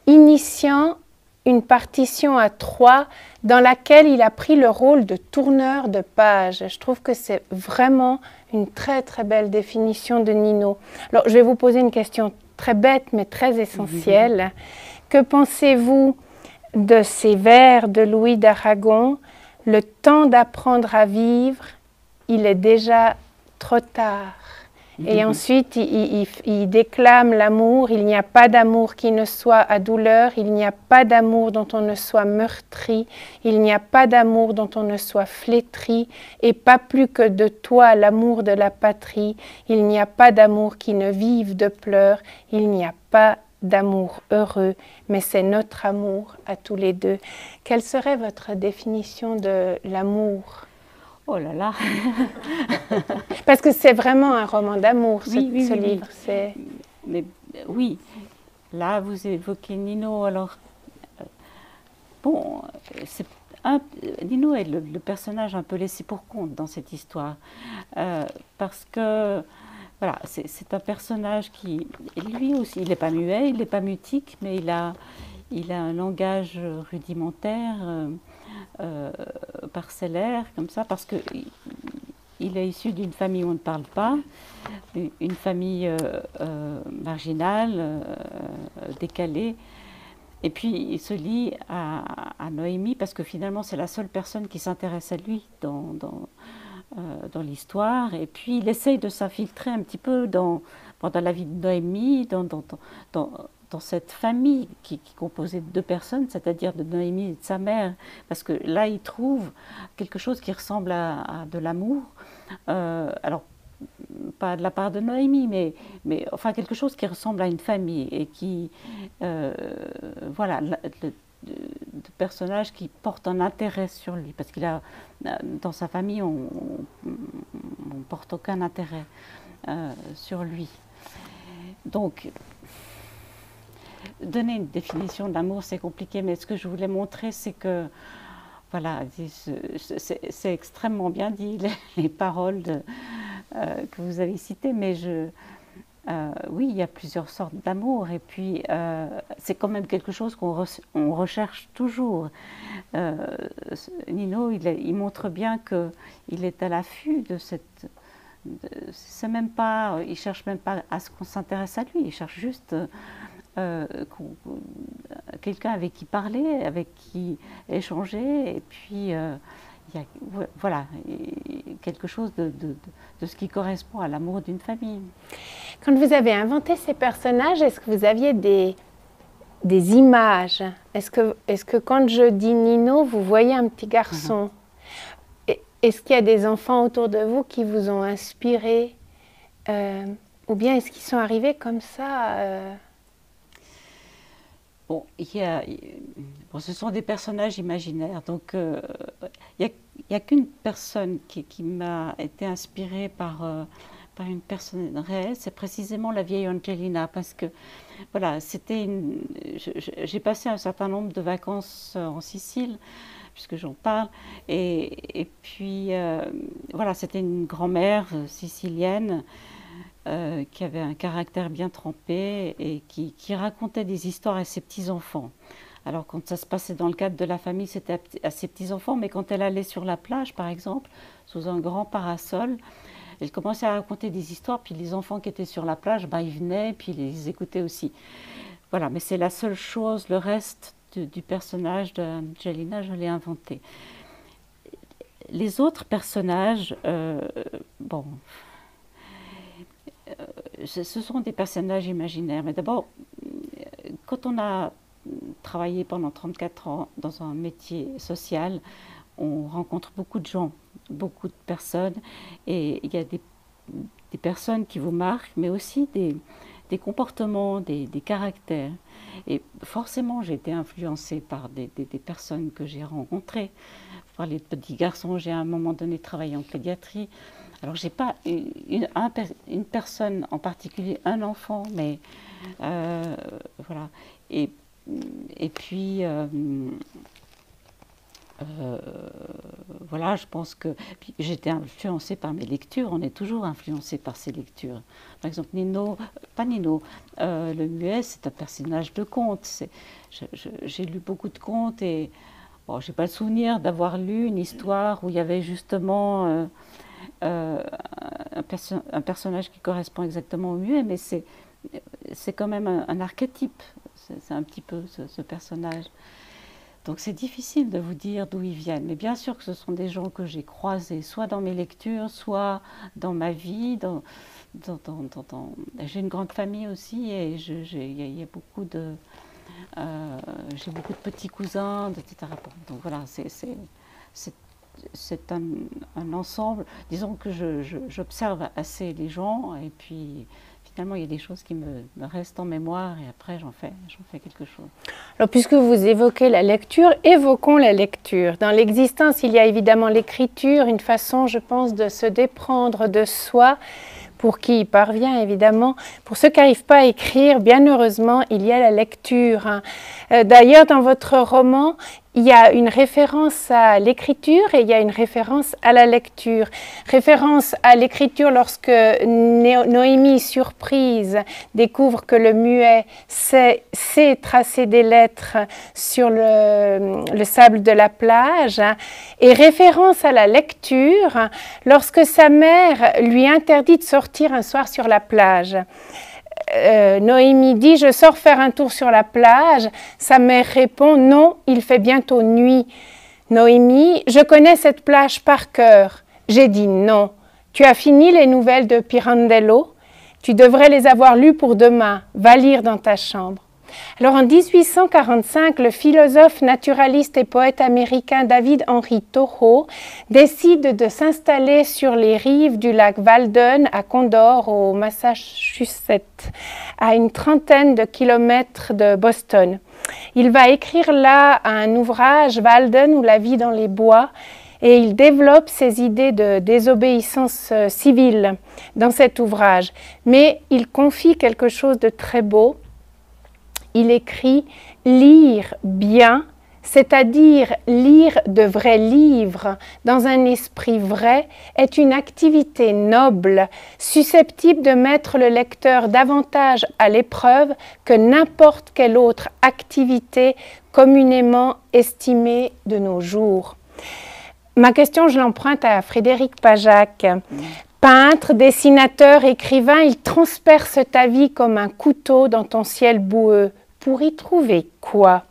initiant une partition à trois dans laquelle il a pris le rôle de tourneur de page. Je trouve que c'est vraiment une très très belle définition de Nino. Alors je vais vous poser une question très bête mais très essentielle. Que pensez-vous de ces vers de Louis d'Aragon? Le temps d'apprendre à vivre, il est déjà trop tard. Et ensuite, il déclame l'amour. Il n'y a pas d'amour qui ne soit à douleur. Il n'y a pas d'amour dont on ne soit meurtri. Il n'y a pas d'amour dont on ne soit flétri. Et pas plus que de toi, l'amour de la patrie. Il n'y a pas d'amour qui ne vive de pleurs. Il n'y a pas d'amour heureux, mais c'est notre amour à tous les deux. Quelle serait votre définition de l'amour ? Oh là là. Parce que c'est vraiment un roman d'amour, ce livre. Mais oui, là vous évoquez Nino. Alors, bon, Nino est le personnage un peu laissé pour compte dans cette histoire. Parce que, voilà, c'est un personnage qui, lui aussi, il n'est pas muet, il n'est pas mutique, mais il a un langage rudimentaire, parcellaire, comme ça, parce qu'il est issu d'une famille où on ne parle pas, une famille marginale, décalée. Et puis il se lie à Noémie parce que finalement c'est la seule personne qui s'intéresse à lui dans l'histoire. Et puis il essaye de s'infiltrer un petit peu dans la vie de Noémie, dans cette famille qui est composée de deux personnes, c'est-à-dire de Noémie et de sa mère, parce que là, il trouve quelque chose qui ressemble à de l'amour. Alors, pas de la part de Noémie, mais enfin quelque chose qui ressemble à une famille et qui, voilà, de personnages qui portent un intérêt sur lui, parce qu'il a, dans sa famille, on porte aucun intérêt sur lui. Donc, donner une définition de l'amour, c'est compliqué, mais ce que je voulais montrer, c'est que, voilà, c'est extrêmement bien dit, les paroles que vous avez citées, mais oui, il y a plusieurs sortes d'amour, et puis c'est quand même quelque chose qu'on recherche toujours. Nino, il montre bien qu'il est à l'affût de cette... C'est même pas, il cherche même pas à ce qu'on s'intéresse à lui, il cherche juste quelqu'un avec qui parler, avec qui échanger, et puis il y a, voilà, quelque chose de ce qui correspond à l'amour d'une famille. Quand vous avez inventé ces personnages, est-ce que vous aviez des images? Est-ce que quand je dis Nino, vous voyez un petit garçon? Est-ce qu'il y a des enfants autour de vous qui vous ont inspiré? Ou bien est-ce qu'ils sont arrivés comme ça Bon, ce sont des personnages imaginaires, donc il n'y a qu'une personne qui m'a été inspirée par une personne réelle, c'est précisément la vieille Angelina, parce que voilà, j'ai passé un certain nombre de vacances en Sicile, puisque j'en parle, et puis voilà, c'était une grand-mère sicilienne qui avait un caractère bien trempé et qui racontait des histoires à ses petits-enfants. Alors quand ça se passait dans le cadre de la famille, c'était à ses petits-enfants, mais quand elle allait sur la plage, par exemple, sous un grand parasol, elle commençait à raconter des histoires, puis les enfants qui étaient sur la plage, ils venaient, puis ils les écoutaient aussi. Voilà, mais c'est la seule chose, le reste du personnage d'Angelina, je l'ai inventé. Les autres personnages, bon... ce sont des personnages imaginaires. Mais d'abord, quand on a travaillé pendant 34 ans dans un métier social, on rencontre beaucoup de gens, beaucoup de personnes, et il y a des personnes qui vous marquent, mais aussi des comportements, des caractères. Et forcément, j'ai été influencée par des personnes que j'ai rencontrées. Par les petits garçons, j'ai à un moment donné travaillé en pédiatrie. Alors, je n'ai pas une personne en particulier, un enfant, mais voilà. Et puis, voilà, je pense que j'étais influencée par mes lectures. On est toujours influencé par ses lectures. Par exemple, le muet, c'est un personnage de conte. J'ai lu beaucoup de contes et bon, je n'ai pas le souvenir d'avoir lu une histoire où il y avait justement un personnage qui correspond exactement au muet, mais c'est quand même un archétype. C'est un petit peu ce personnage. Donc c'est difficile de vous dire d'où ils viennent. Mais bien sûr que ce sont des gens que j'ai croisés, soit dans mes lectures, soit dans ma vie. J'ai une grande famille aussi et il y a beaucoup de... j'ai beaucoup de petits cousins, etc. Donc voilà, c'est un ensemble. Disons que j'observe assez les gens et puis... Finalement, il y a des choses qui me restent en mémoire et après, j'en fais quelque chose. Alors, puisque vous évoquez la lecture, évoquons la lecture. Dans l'existence, il y a évidemment l'écriture, une façon, je pense, de se déprendre de soi, pour qui y parvient, évidemment. Pour ceux qui n'arrivent pas à écrire, bien heureusement, il y a la lecture. D'ailleurs, dans votre roman, il y a une référence à l'écriture et il y a une référence à la lecture. Référence à l'écriture lorsque Noémie, surprise, découvre que le muet sait tracer des lettres sur le sable de la plage. Et référence à la lecture lorsque sa mère lui interdit de sortir un soir sur la plage. Noémie dit « Je sors faire un tour sur la plage ». Sa mère répond « Non, il fait bientôt nuit ». Noémie « Je connais cette plage par cœur ». J'ai dit « Non, tu as fini les nouvelles de Pirandello, tu devrais les avoir lues pour demain, va lire dans ta chambre ». Alors en 1845, le philosophe, naturaliste et poète américain David Henry Thoreau décide de s'installer sur les rives du lac Walden à Condor, au Massachusetts, à une trentaine de kilomètres de Boston. Il va écrire là un ouvrage, Walden ou la vie dans les bois, et il développe ses idées de désobéissance civile dans cet ouvrage. Mais il confie quelque chose de très beau. Il écrit « Lire bien, c'est-à-dire lire de vrais livres dans un esprit vrai, est une activité noble, susceptible de mettre le lecteur davantage à l'épreuve que n'importe quelle autre activité communément estimée de nos jours. Ma question, je l'emprunte à Frédéric Pajac. Peintre, dessinateur, écrivain, il transperce ta vie comme un couteau dans ton ciel boueux. Pour y trouver quoi?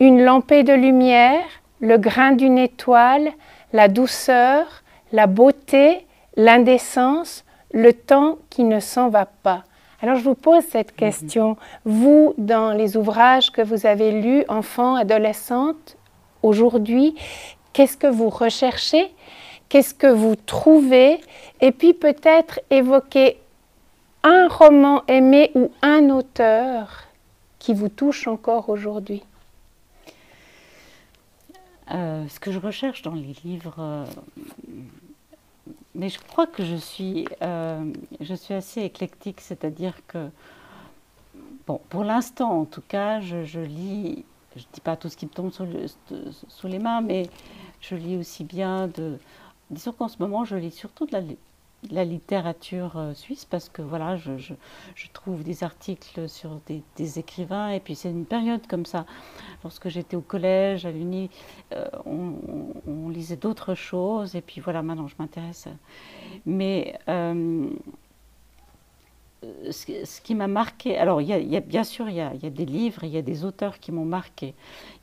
Une lampée de lumière, le grain d'une étoile, la douceur, la beauté, l'indécence, le temps qui ne s'en va pas. Alors je vous pose cette question. Vous, dans les ouvrages que vous avez lus, enfants, adolescentes, aujourd'hui, qu'est-ce que vous recherchez? Qu'est-ce que vous trouvez? Et puis peut-être évoquer un roman aimé ou un auteur qui vous touche encore aujourd'hui. Ce que je recherche dans les livres, mais je crois que je suis assez éclectique, c'est-à-dire que, bon, pour l'instant en tout cas, je lis, je ne dis pas tout ce qui me tombe sous les mains, mais je lis aussi bien disons qu'en ce moment je lis surtout de la littérature suisse, parce que voilà, je trouve des articles sur des écrivains, et puis c'est une période comme ça. Lorsque j'étais au collège, à l'Uni, on lisait d'autres choses, et puis voilà, maintenant je m'intéresse. Mais ce qui m'a marqué, alors bien sûr il y a des livres, il y a des auteurs qui m'ont marqué.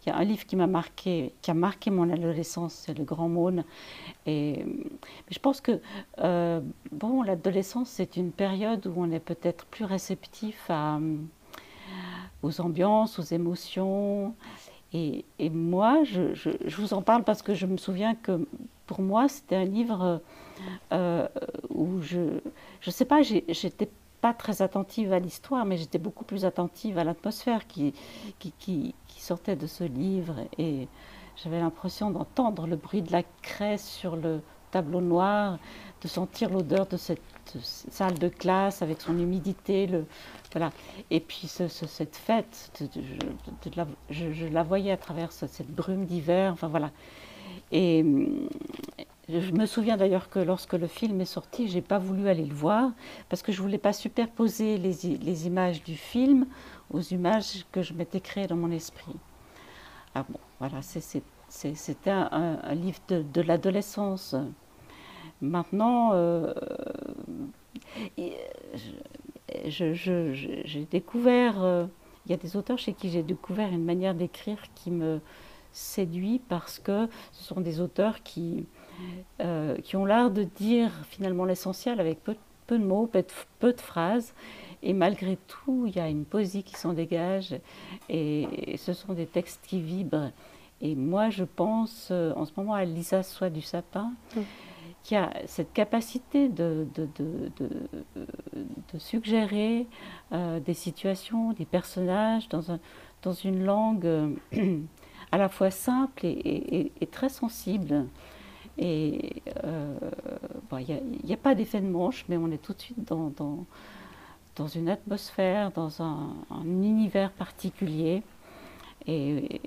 Il y a un livre qui a marqué mon adolescence, c'est Le Grand Maune. Mais je pense que bon, l'adolescence, c'est une période où on est peut-être plus réceptif aux ambiances, aux émotions. Et moi, je vous en parle parce que je me souviens que pour moi, c'était un livre où je sais pas, j'étais pas très attentive à l'histoire, mais j'étais beaucoup plus attentive à l'atmosphère qui sortait de ce livre. Et j'avais l'impression d'entendre le bruit de la craie sur le tableau noir, de sentir l'odeur de cette salle de classe avec son humidité. Voilà. Et puis cette fête, je la voyais à travers cette brume d'hiver. Enfin voilà. Et je me souviens d'ailleurs que lorsque le film est sorti, je n'ai pas voulu aller le voir parce que je ne voulais pas superposer les images du film aux images que je m'étais créées dans mon esprit. Ah bon, voilà, c'était un livre de l'adolescence. Maintenant, j'ai découvert, il y a des auteurs chez qui j'ai découvert une manière d'écrire qui me séduit, parce que ce sont des auteurs qui ont l'art de dire finalement l'essentiel avec peu de mots, peu de phrases, et malgré tout, il y a une poésie qui s'en dégage, et ce sont des textes qui vibrent. Et moi, je pense en ce moment à Lisa Soie du Sapin, qui a cette capacité de suggérer des situations, des personnages dans une langue à la fois simple et très sensible. Et bon, il n'y a pas d'effet de manche, mais on est tout de suite dans une atmosphère, dans un univers particulier. Et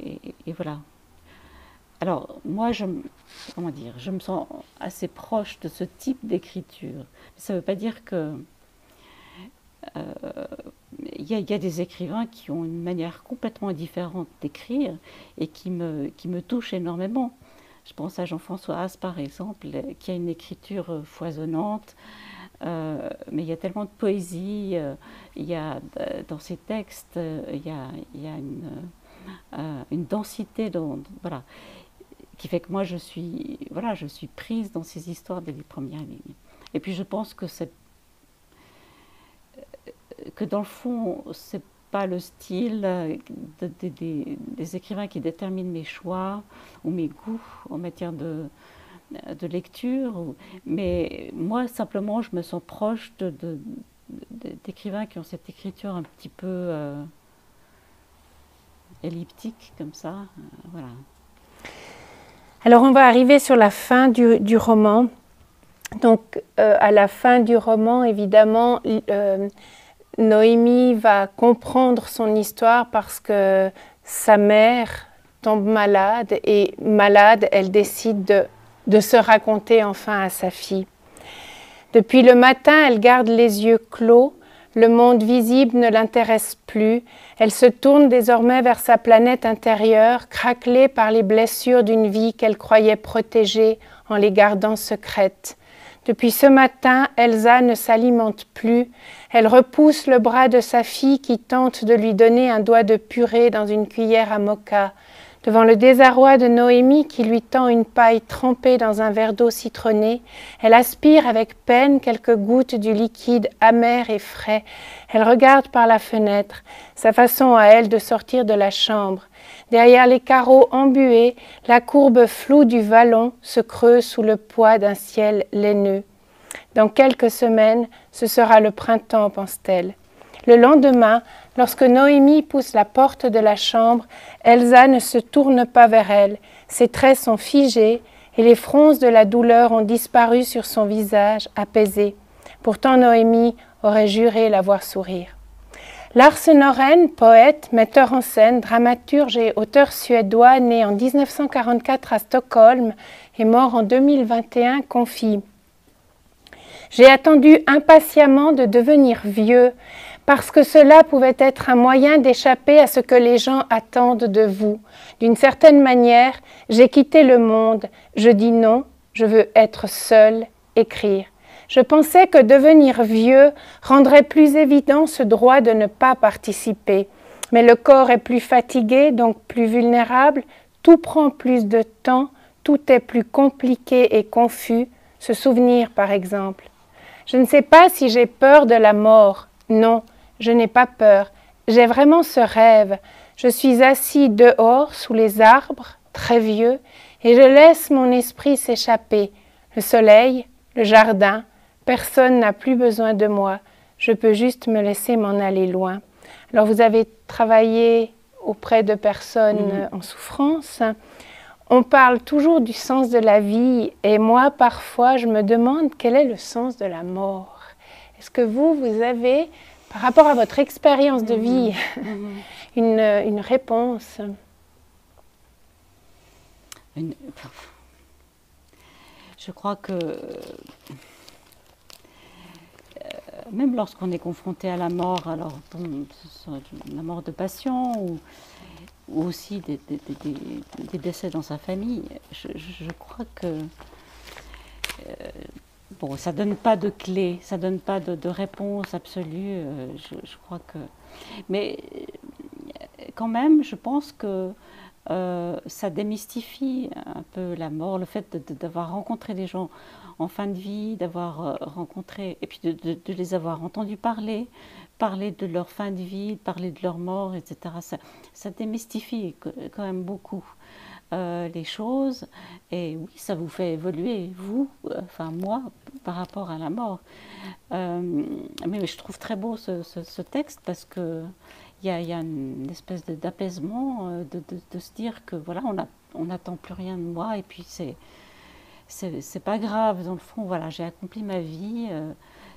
voilà. Alors, moi, je me sens assez proche de ce type d'écriture. Ça ne veut pas dire que... Il y a des écrivains qui ont une manière complètement différente d'écrire et qui me touchent énormément. Je pense à Jean-François Haas, par exemple, qui a une écriture foisonnante, mais il y a tellement de poésie, dans ses textes, il y a une densité, voilà, qui fait que moi je suis prise dans ces histoires dès les premières lignes. Et puis je pense que dans le fond, c'est pas le style des écrivains qui déterminent mes choix ou mes goûts en matière de lecture, mais moi simplement je me sens proche d'écrivains qui ont cette écriture un petit peu elliptique comme ça, voilà. Alors on va arriver sur la fin du roman. Donc à la fin du roman, évidemment, Noémie va comprendre son histoire parce que sa mère tombe malade et malade, elle décide de se raconter enfin à sa fille. Depuis le matin, elle garde les yeux clos, le monde visible ne l'intéresse plus, elle se tourne désormais vers sa planète intérieure, craquelée par les blessures d'une vie qu'elle croyait protégée en les gardant secrètes. Depuis ce matin, Elsa ne s'alimente plus, elle repousse le bras de sa fille qui tente de lui donner un doigt de purée dans une cuillère à moka. Devant le désarroi de Noémie qui lui tend une paille trempée dans un verre d'eau citronnée, elle aspire avec peine quelques gouttes du liquide amer et frais. Elle regarde par la fenêtre, sa façon à elle de sortir de la chambre. Derrière les carreaux embués, la courbe floue du vallon se creuse sous le poids d'un ciel laineux. Dans quelques semaines, ce sera le printemps, pense-t-elle. Le lendemain, lorsque Noémie pousse la porte de la chambre, Elsa ne se tourne pas vers elle. Ses traits sont figés et les fronces de la douleur ont disparu sur son visage apaisé. Pourtant, Noémie aurait juré la voir sourire. Lars Norén, poète, metteur en scène, dramaturge et auteur suédois, né en 1944 à Stockholm et mort en 2021, confie « J'ai attendu impatiemment de devenir vieux, parce que cela pouvait être un moyen d'échapper à ce que les gens attendent de vous. D'une certaine manière, j'ai quitté le monde. Je dis non, je veux être seule, écrire. Je pensais que devenir vieux rendrait plus évident ce droit de ne pas participer. Mais le corps est plus fatigué, donc plus vulnérable. Tout prend plus de temps, tout est plus compliqué et confus. Se souvenir, par exemple. Je ne sais pas si j'ai peur de la mort. Non. Je n'ai pas peur, j'ai vraiment ce rêve. Je suis assis dehors sous les arbres, très vieux, et je laisse mon esprit s'échapper. Le soleil, le jardin, personne n'a plus besoin de moi. Je peux juste me laisser m'en aller loin. Alors vous avez travaillé auprès de personnes en souffrance. On parle toujours du sens de la vie et moi parfois je me demande quel est le sens de la mort. Est-ce que vous avez... Par rapport à votre expérience de vie, une réponse. Je crois que même lorsqu'on est confronté à la mort, alors la mort de patient ou aussi des décès dans sa famille, je crois que bon, ça ne donne pas de clé, ça ne donne pas de réponse absolue, je crois que... Mais quand même, je pense que ça démystifie un peu la mort, le fait d'avoir rencontré des gens en fin de vie, d'avoir rencontré, et puis de les avoir entendus parler de leur fin de vie, parler de leur mort, etc. Ça démystifie quand même beaucoup. Les choses, et oui, ça vous fait évoluer, vous, enfin moi, par rapport à la mort. Mais je trouve très beau ce texte parce que il y a une espèce d'apaisement, de se dire que voilà, on n'attend plus rien de moi, et puis c'est pas grave, dans le fond, voilà, j'ai accompli ma vie,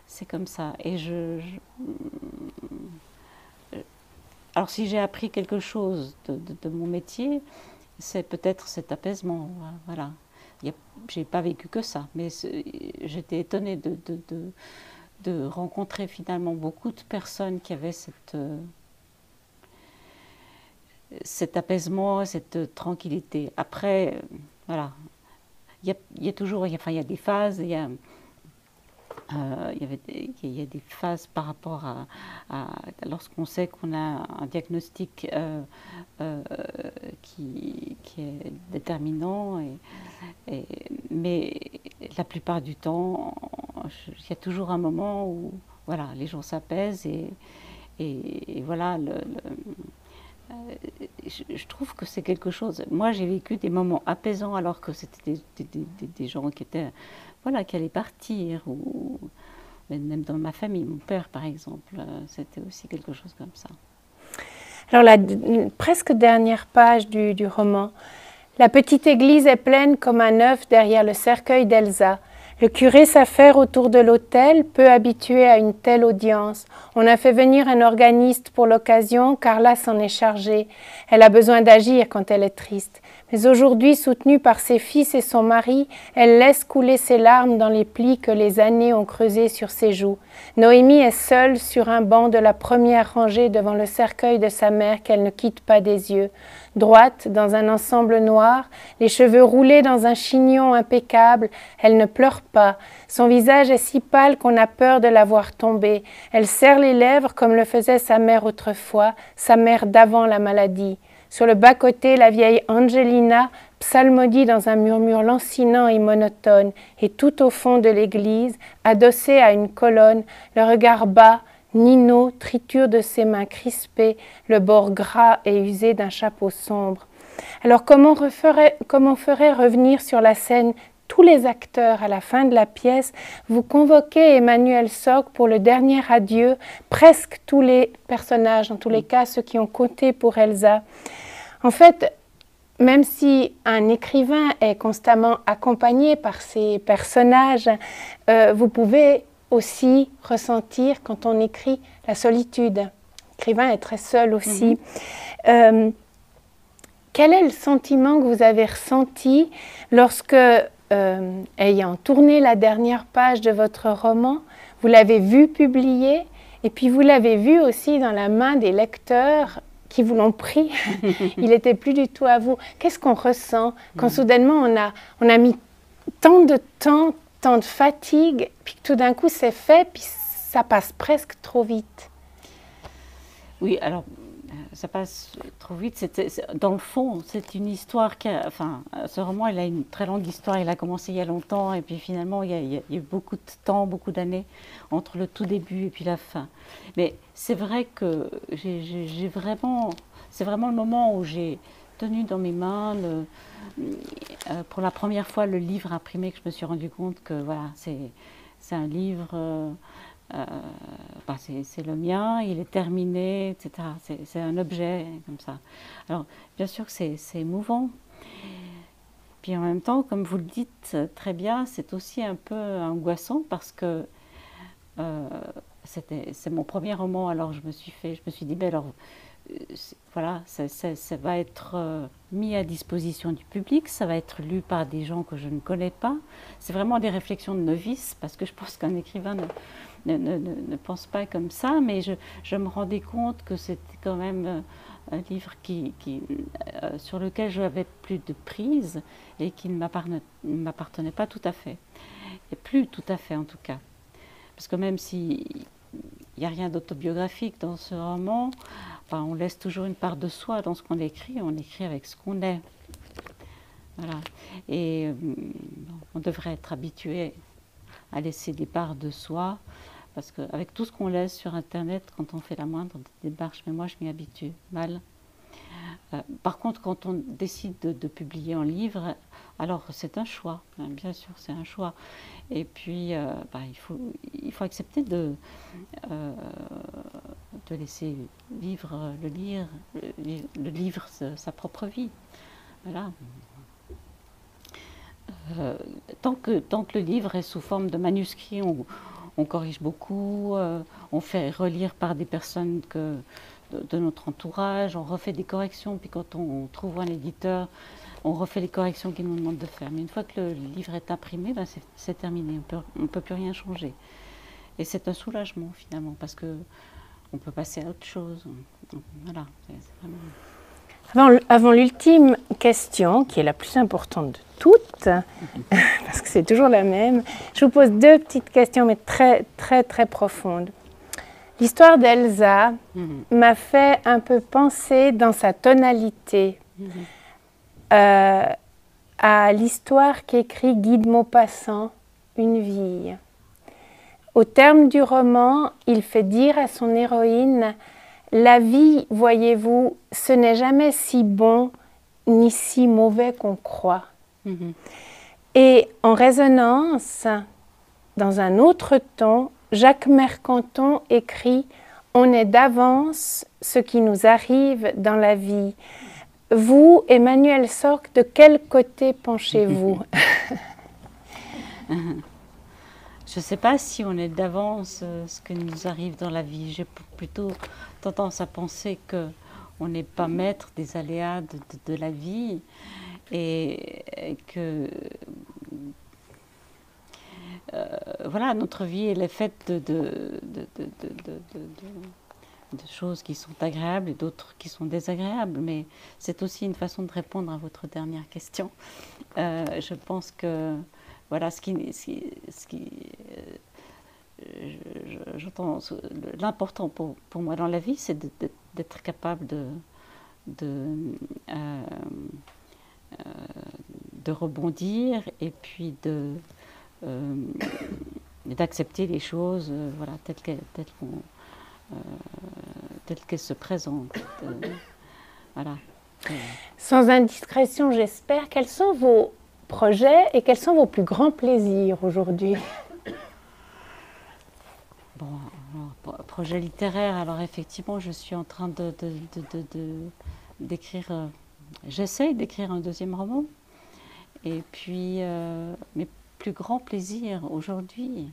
c'est comme ça. Et alors si j'ai appris quelque chose de mon métier, c'est peut-être cet apaisement, voilà. J'ai pas vécu que ça, mais j'étais étonnée de rencontrer finalement beaucoup de personnes qui avaient cet apaisement, cette tranquillité. Après, voilà, il y a toujours, enfin, il y a des phases, il y a des phases par rapport à lorsqu'on sait qu'on a un diagnostic qui est déterminant, mais la plupart du temps, il y a toujours un moment où voilà, les gens s'apaisent et voilà, je trouve que c'est quelque chose. Moi, j'ai vécu des moments apaisants alors que c'était des gens qui étaient, voilà, qui allaient partir, ou même dans ma famille, mon père par exemple, c'était aussi quelque chose comme ça. Alors la presque dernière page du roman, la petite église est pleine comme un œuf derrière le cercueil d'Elsa. Le curé s'affaire autour de l'autel, peu habitué à une telle audience. On a fait venir un organiste pour l'occasion, Carla s'en est chargée. Elle a besoin d'agir quand elle est triste. Mais aujourd'hui, soutenue par ses fils et son mari, elle laisse couler ses larmes dans les plis que les années ont creusés sur ses joues. Noémie est seule sur un banc de la première rangée devant le cercueil de sa mère qu'elle ne quitte pas des yeux. Droite, dans un ensemble noir, les cheveux roulés dans un chignon impeccable, elle ne pleure pas. Son visage est si pâle qu'on a peur de la voir tomber. Elle serre les lèvres comme le faisait sa mère autrefois, sa mère d'avant la maladie. Sur le bas-côté, la vieille Angelina psalmodie dans un murmure lancinant et monotone, et tout au fond de l'église, adossée à une colonne, le regard bas, Nino triture de ses mains crispées le bord gras et usé d'un chapeau sombre. Alors comment ferait revenir sur la scène tous les acteurs à la fin de la pièce? Vous convoquez Emmanuel Sorg pour le dernier adieu, presque tous les personnages, en tous les cas ceux qui ont compté pour Elsa. En fait, même si un écrivain est constamment accompagné par ses personnages, vous pouvez aussi ressentir quand on écrit la solitude. L'écrivain est très seul aussi. Quel est le sentiment que vous avez ressenti lorsque, ayant tourné la dernière page de votre roman, vous l'avez vu publié et puis vous l'avez vu aussi dans la main des lecteurs qui vous l'ont pris, il n'était plus du tout à vous. Qu'est-ce qu'on ressent quand soudainement on a mis tant de temps, tant de fatigue, puis tout d'un coup c'est fait, puis ça passe presque trop vite? Oui, alors ça passe trop vite. Dans le fond, c'est une histoire ce roman, il a une très longue histoire. Il a commencé il y a longtemps, et puis finalement, il y a eu beaucoup de temps, beaucoup d'années entre le tout début et puis la fin. Mais c'est vrai que c'est vraiment le moment où j'ai tenu dans mes mains pour la première fois le livre imprimé, que je me suis rendu compte que voilà, c'est un livre. C'est le mien, il est terminé, etc. C'est un objet comme ça. Alors, bien sûr que c'est émouvant. Puis en même temps, comme vous le dites très bien, c'est aussi un peu angoissant parce que c'est mon premier roman. Alors je me suis dit, ben alors, voilà, ça va être mis à disposition du public, ça va être lu par des gens que je ne connais pas. C'est vraiment des réflexions de novice, parce que je pense qu'un écrivain ne pense pas comme ça, mais je me rendais compte que c'était quand même un livre sur lequel je n'avais plus de prise et qui ne m'appartenait pas tout à fait. Et plus tout à fait en tout cas. Parce que même s'il n'y a rien d'autobiographique dans ce roman, on laisse toujours une part de soi dans ce qu'on écrit, on écrit avec ce qu'on est. Voilà. Et on devrait être habitué à laisser des parts de soi, parce qu'avec tout ce qu'on laisse sur Internet, quand on fait la moindre démarche, mais moi je m'y habitue mal. Par contre, quand on décide de publier en livre, alors c'est un choix, bien sûr c'est un choix. Et puis il faut accepter de laisser vivre le livre sa propre vie. Voilà. Tant que le livre est sous forme de manuscrit, on corrige beaucoup, on fait relire par des personnes de notre entourage, on refait des corrections, puis quand on trouve un éditeur, on refait les corrections qu'il nous demande de faire. Mais une fois que le livre est imprimé, c'est terminé, on ne peut plus rien changer. Et c'est un soulagement finalement, parce qu'on peut passer à autre chose. Voilà, c'est vraiment... Avant l'ultime question, qui est la plus importante de toutes, parce que c'est toujours la même, je vous pose deux petites questions, mais très, très, très profondes. L'histoire d'Elsa m'a fait un peu penser dans sa tonalité à l'histoire qu'écrit Guy de Maupassant, Une vie. Au terme du roman, il fait dire à son héroïne: la vie, voyez-vous, ce n'est jamais si bon ni si mauvais qu'on croit. Et en résonance, dans un autre ton, Jacques Mercanton écrit « On est d'avance ce qui nous arrive dans la vie ». Vous, Emmanuel Sorg, de quel côté penchez-vous? je ne sais pas si on est d'avance ce qui nous arrive dans la vie. J'ai plutôt tendance à penser qu'on n'est pas maître des aléas de la vie et que voilà, notre vie elle est faite de choses qui sont agréables et d'autres qui sont désagréables. Mais c'est aussi une façon de répondre à votre dernière question. Je pense que voilà, j'entends l'important pour moi dans la vie, c'est d'être capable de rebondir et puis d'accepter les choses voilà, telles qu'elles se présentent. Voilà. Sans indiscrétion, j'espère, quels sont vos projets et quels sont vos plus grands plaisirs aujourd'hui? Bon, alors, projet littéraire, alors effectivement, je suis en train d'écrire, j'essaye d'écrire un deuxième roman. Et puis, mes plus grands plaisirs aujourd'hui,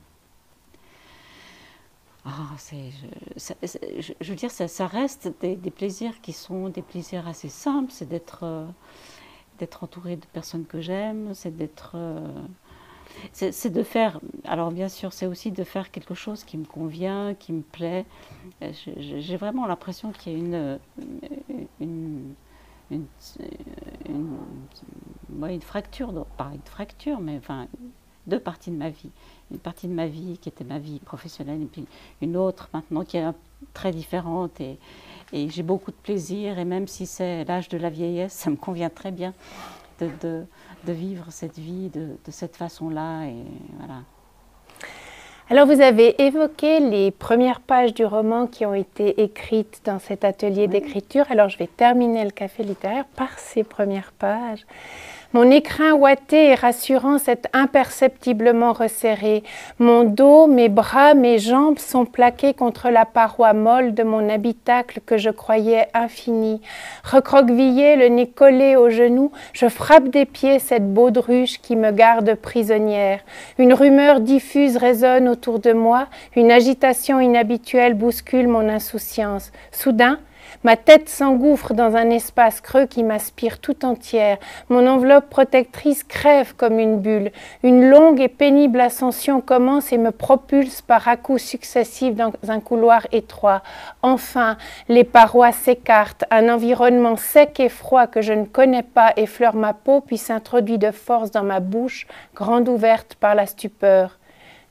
je veux dire, ça reste des plaisirs qui sont des plaisirs assez simples, c'est d'être entouré de personnes que j'aime, c'est de faire, alors bien sûr, c'est aussi de faire quelque chose qui me convient, qui me plaît. J'ai vraiment l'impression qu'il y a une fracture, pas une fracture, mais enfin, deux parties de ma vie. Une partie de ma vie qui était ma vie professionnelle et puis une autre maintenant qui est très différente et j'ai beaucoup de plaisir et même si c'est l'âge de la vieillesse, ça me convient très bien de vivre cette vie de cette façon-là et voilà. Alors vous avez évoqué les premières pages du roman qui ont été écrites dans cet atelier d'écriture. Alors je vais terminer le café littéraire par ces premières pages. Mon écrin ouaté et rassurant s'est imperceptiblement resserré. Mon dos, mes bras, mes jambes sont plaqués contre la paroi molle de mon habitacle que je croyais infini. Recroquevillé, le nez collé aux genoux, je frappe des pieds cette baudruche qui me garde prisonnière. Une rumeur diffuse résonne autour de moi, une agitation inhabituelle bouscule mon insouciance. Soudain, ma tête s'engouffre dans un espace creux qui m'aspire tout entière. Mon enveloppe protectrice crève comme une bulle. Une longue et pénible ascension commence et me propulse par à-coups successifs dans un couloir étroit. Enfin, les parois s'écartent. Un environnement sec et froid que je ne connais pas effleure ma peau puis s'introduit de force dans ma bouche, grande ouverte par la stupeur.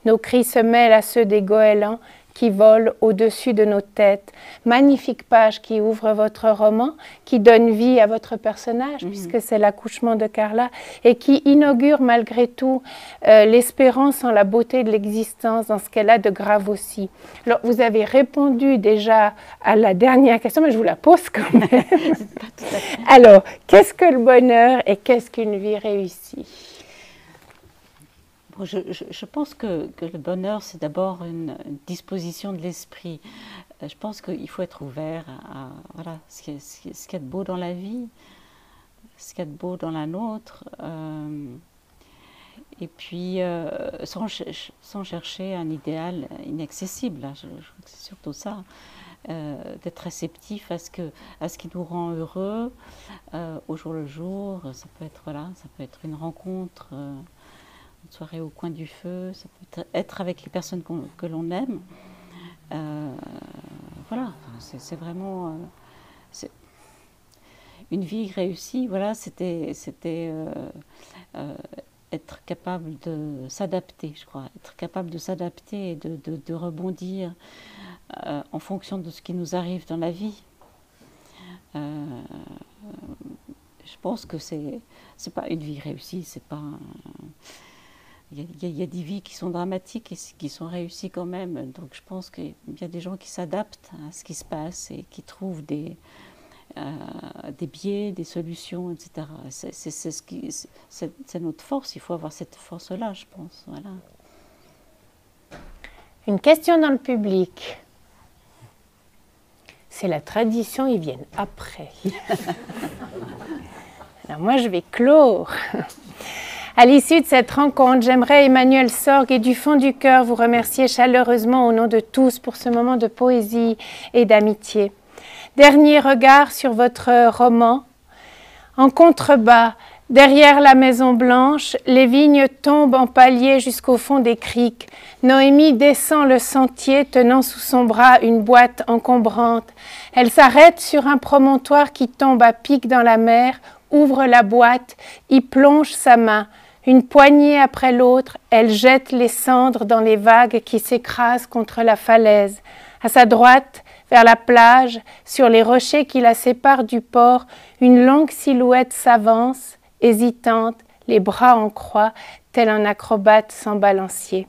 Nos cris se mêlent à ceux des goélands qui volent au-dessus de nos têtes. Magnifique page qui ouvre votre roman, qui donne vie à votre personnage, puisque c'est l'accouchement de Carla, et qui inaugure malgré tout l'espérance en la beauté de l'existence, dans ce qu'elle a de grave aussi. Alors, vous avez répondu déjà à la dernière question, mais je vous la pose quand même. Alors, qu'est-ce que le bonheur et qu'est-ce qu'une vie réussie ? Je pense que le bonheur, c'est d'abord une disposition de l'esprit. Je pense qu'il faut être ouvert à voilà, ce qu'il y a de beau dans la vie, ce qu'il y a de beau dans la nôtre. Et puis, sans chercher un idéal inaccessible. Je crois que c'est surtout ça. D'être réceptif à ce qui nous rend heureux au jour le jour. Ça peut être une rencontre, une soirée au coin du feu, ça peut être avec les personnes que l'on aime. Voilà, c'est vraiment une vie réussie. Voilà, c'était être capable de s'adapter, je crois, être capable de s'adapter et de rebondir en fonction de ce qui nous arrive dans la vie. Je pense que c'est pas une vie réussie, c'est pas. Il y a des vies qui sont dramatiques et qui sont réussies quand même. Donc je pense qu'il y a des gens qui s'adaptent à ce qui se passe et qui trouvent des biais, des solutions, etc. C'est notre force. Il faut avoir cette force-là, je pense. Voilà. Une question dans le public. C'est la tradition, ils viennent après. Alors moi, je vais clore. À l'issue de cette rencontre, j'aimerais, Emmanuel Sorg, et du fond du cœur, vous remercier chaleureusement au nom de tous pour ce moment de poésie et d'amitié. Dernier regard sur votre roman. En contrebas, derrière la Maison Blanche, les vignes tombent en palier jusqu'au fond des criques. Noémie descend le sentier tenant sous son bras une boîte encombrante. Elle s'arrête sur un promontoire qui tombe à pic dans la mer, ouvre la boîte, y plonge sa main. Une poignée après l'autre, elle jette les cendres dans les vagues qui s'écrasent contre la falaise. À sa droite, vers la plage, sur les rochers qui la séparent du port, une longue silhouette s'avance, hésitante, les bras en croix, tel un acrobate sans balancier.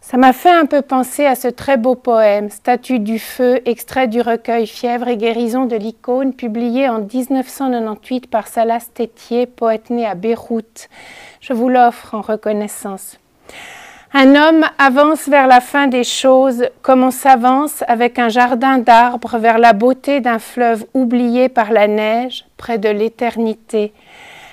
Ça m'a fait un peu penser à ce très beau poème, Statue du feu, extrait du recueil Fièvre et guérison de l'icône, publié en 1998 par Salas Tétier, poète né à Beyrouth. Je vous l'offre en reconnaissance. Un homme avance vers la fin des choses comme on s'avance avec un jardin d'arbres vers la beauté d'un fleuve oublié par la neige près de l'éternité.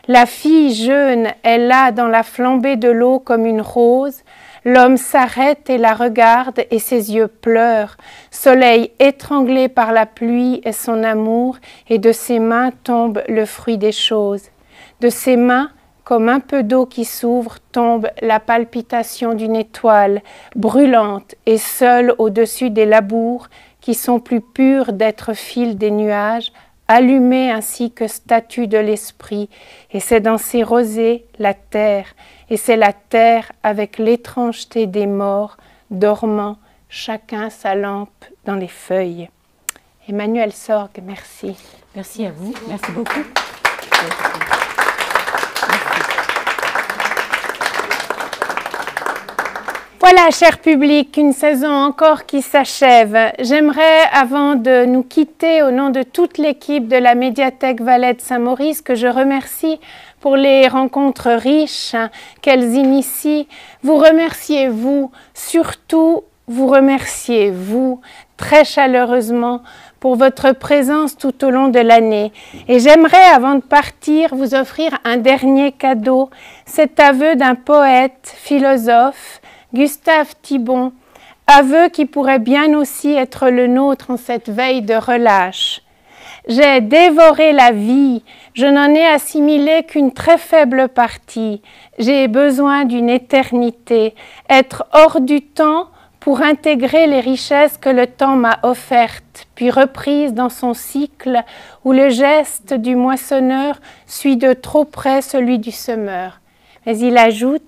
La fille jeune est là dans la flambée de l'eau comme une rose. L'homme s'arrête et la regarde et ses yeux pleurent. Soleil étranglé par la pluie et son amour, et de ses mains tombe le fruit des choses. De ses mains, comme un peu d'eau qui s'ouvre, tombe la palpitation d'une étoile, brûlante et seule au-dessus des labours qui sont plus purs d'être fils des nuages, allumés ainsi que statues de l'esprit. Et c'est dans ces rosées la terre, et c'est la terre avec l'étrangeté des morts, dormant, chacun sa lampe dans les feuilles. Emmanuel Sorg, merci. Merci à vous. Merci beaucoup. Voilà, cher public, une saison encore qui s'achève. J'aimerais, avant de nous quitter, au nom de toute l'équipe de la médiathèque Valais de Saint-Maurice, que je remercie pour les rencontres riches qu'elles initient, vous remercier, vous, surtout vous remercier, vous, très chaleureusement, pour votre présence tout au long de l'année. Et j'aimerais, avant de partir, vous offrir un dernier cadeau, cet aveu d'un poète, philosophe, Gustave Thibon, aveu qui pourrait bien aussi être le nôtre en cette veille de relâche. J'ai dévoré la vie, je n'en ai assimilé qu'une très faible partie. J'ai besoin d'une éternité, être hors du temps pour intégrer les richesses que le temps m'a offertes, puis reprises dans son cycle où le geste du moissonneur suit de trop près celui du semeur. Mais il ajoute: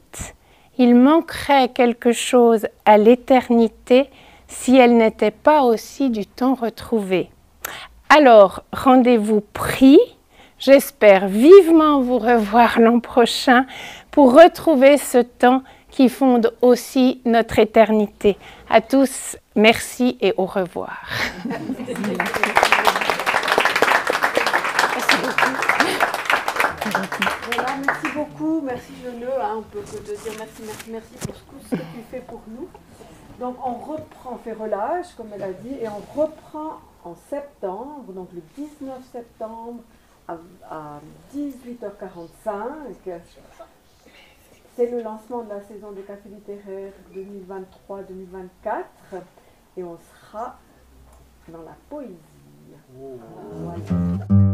il manquerait quelque chose à l'éternité si elle n'était pas aussi du temps retrouvé. Alors, rendez-vous pris. J'espère vivement vous revoir l'an prochain pour retrouver ce temps qui fonde aussi notre éternité. À tous, merci et au revoir. Voilà, merci beaucoup, merci Jeuneux, on peut que te dire merci pour tout ce que tu fais pour nous. Donc on reprend, on fait relâche, comme elle a dit, et on reprend en septembre, donc le 19 septembre à 18h45. C'est le lancement de la saison des cafés littéraires 2023-2024 et on sera dans la poésie. Voilà.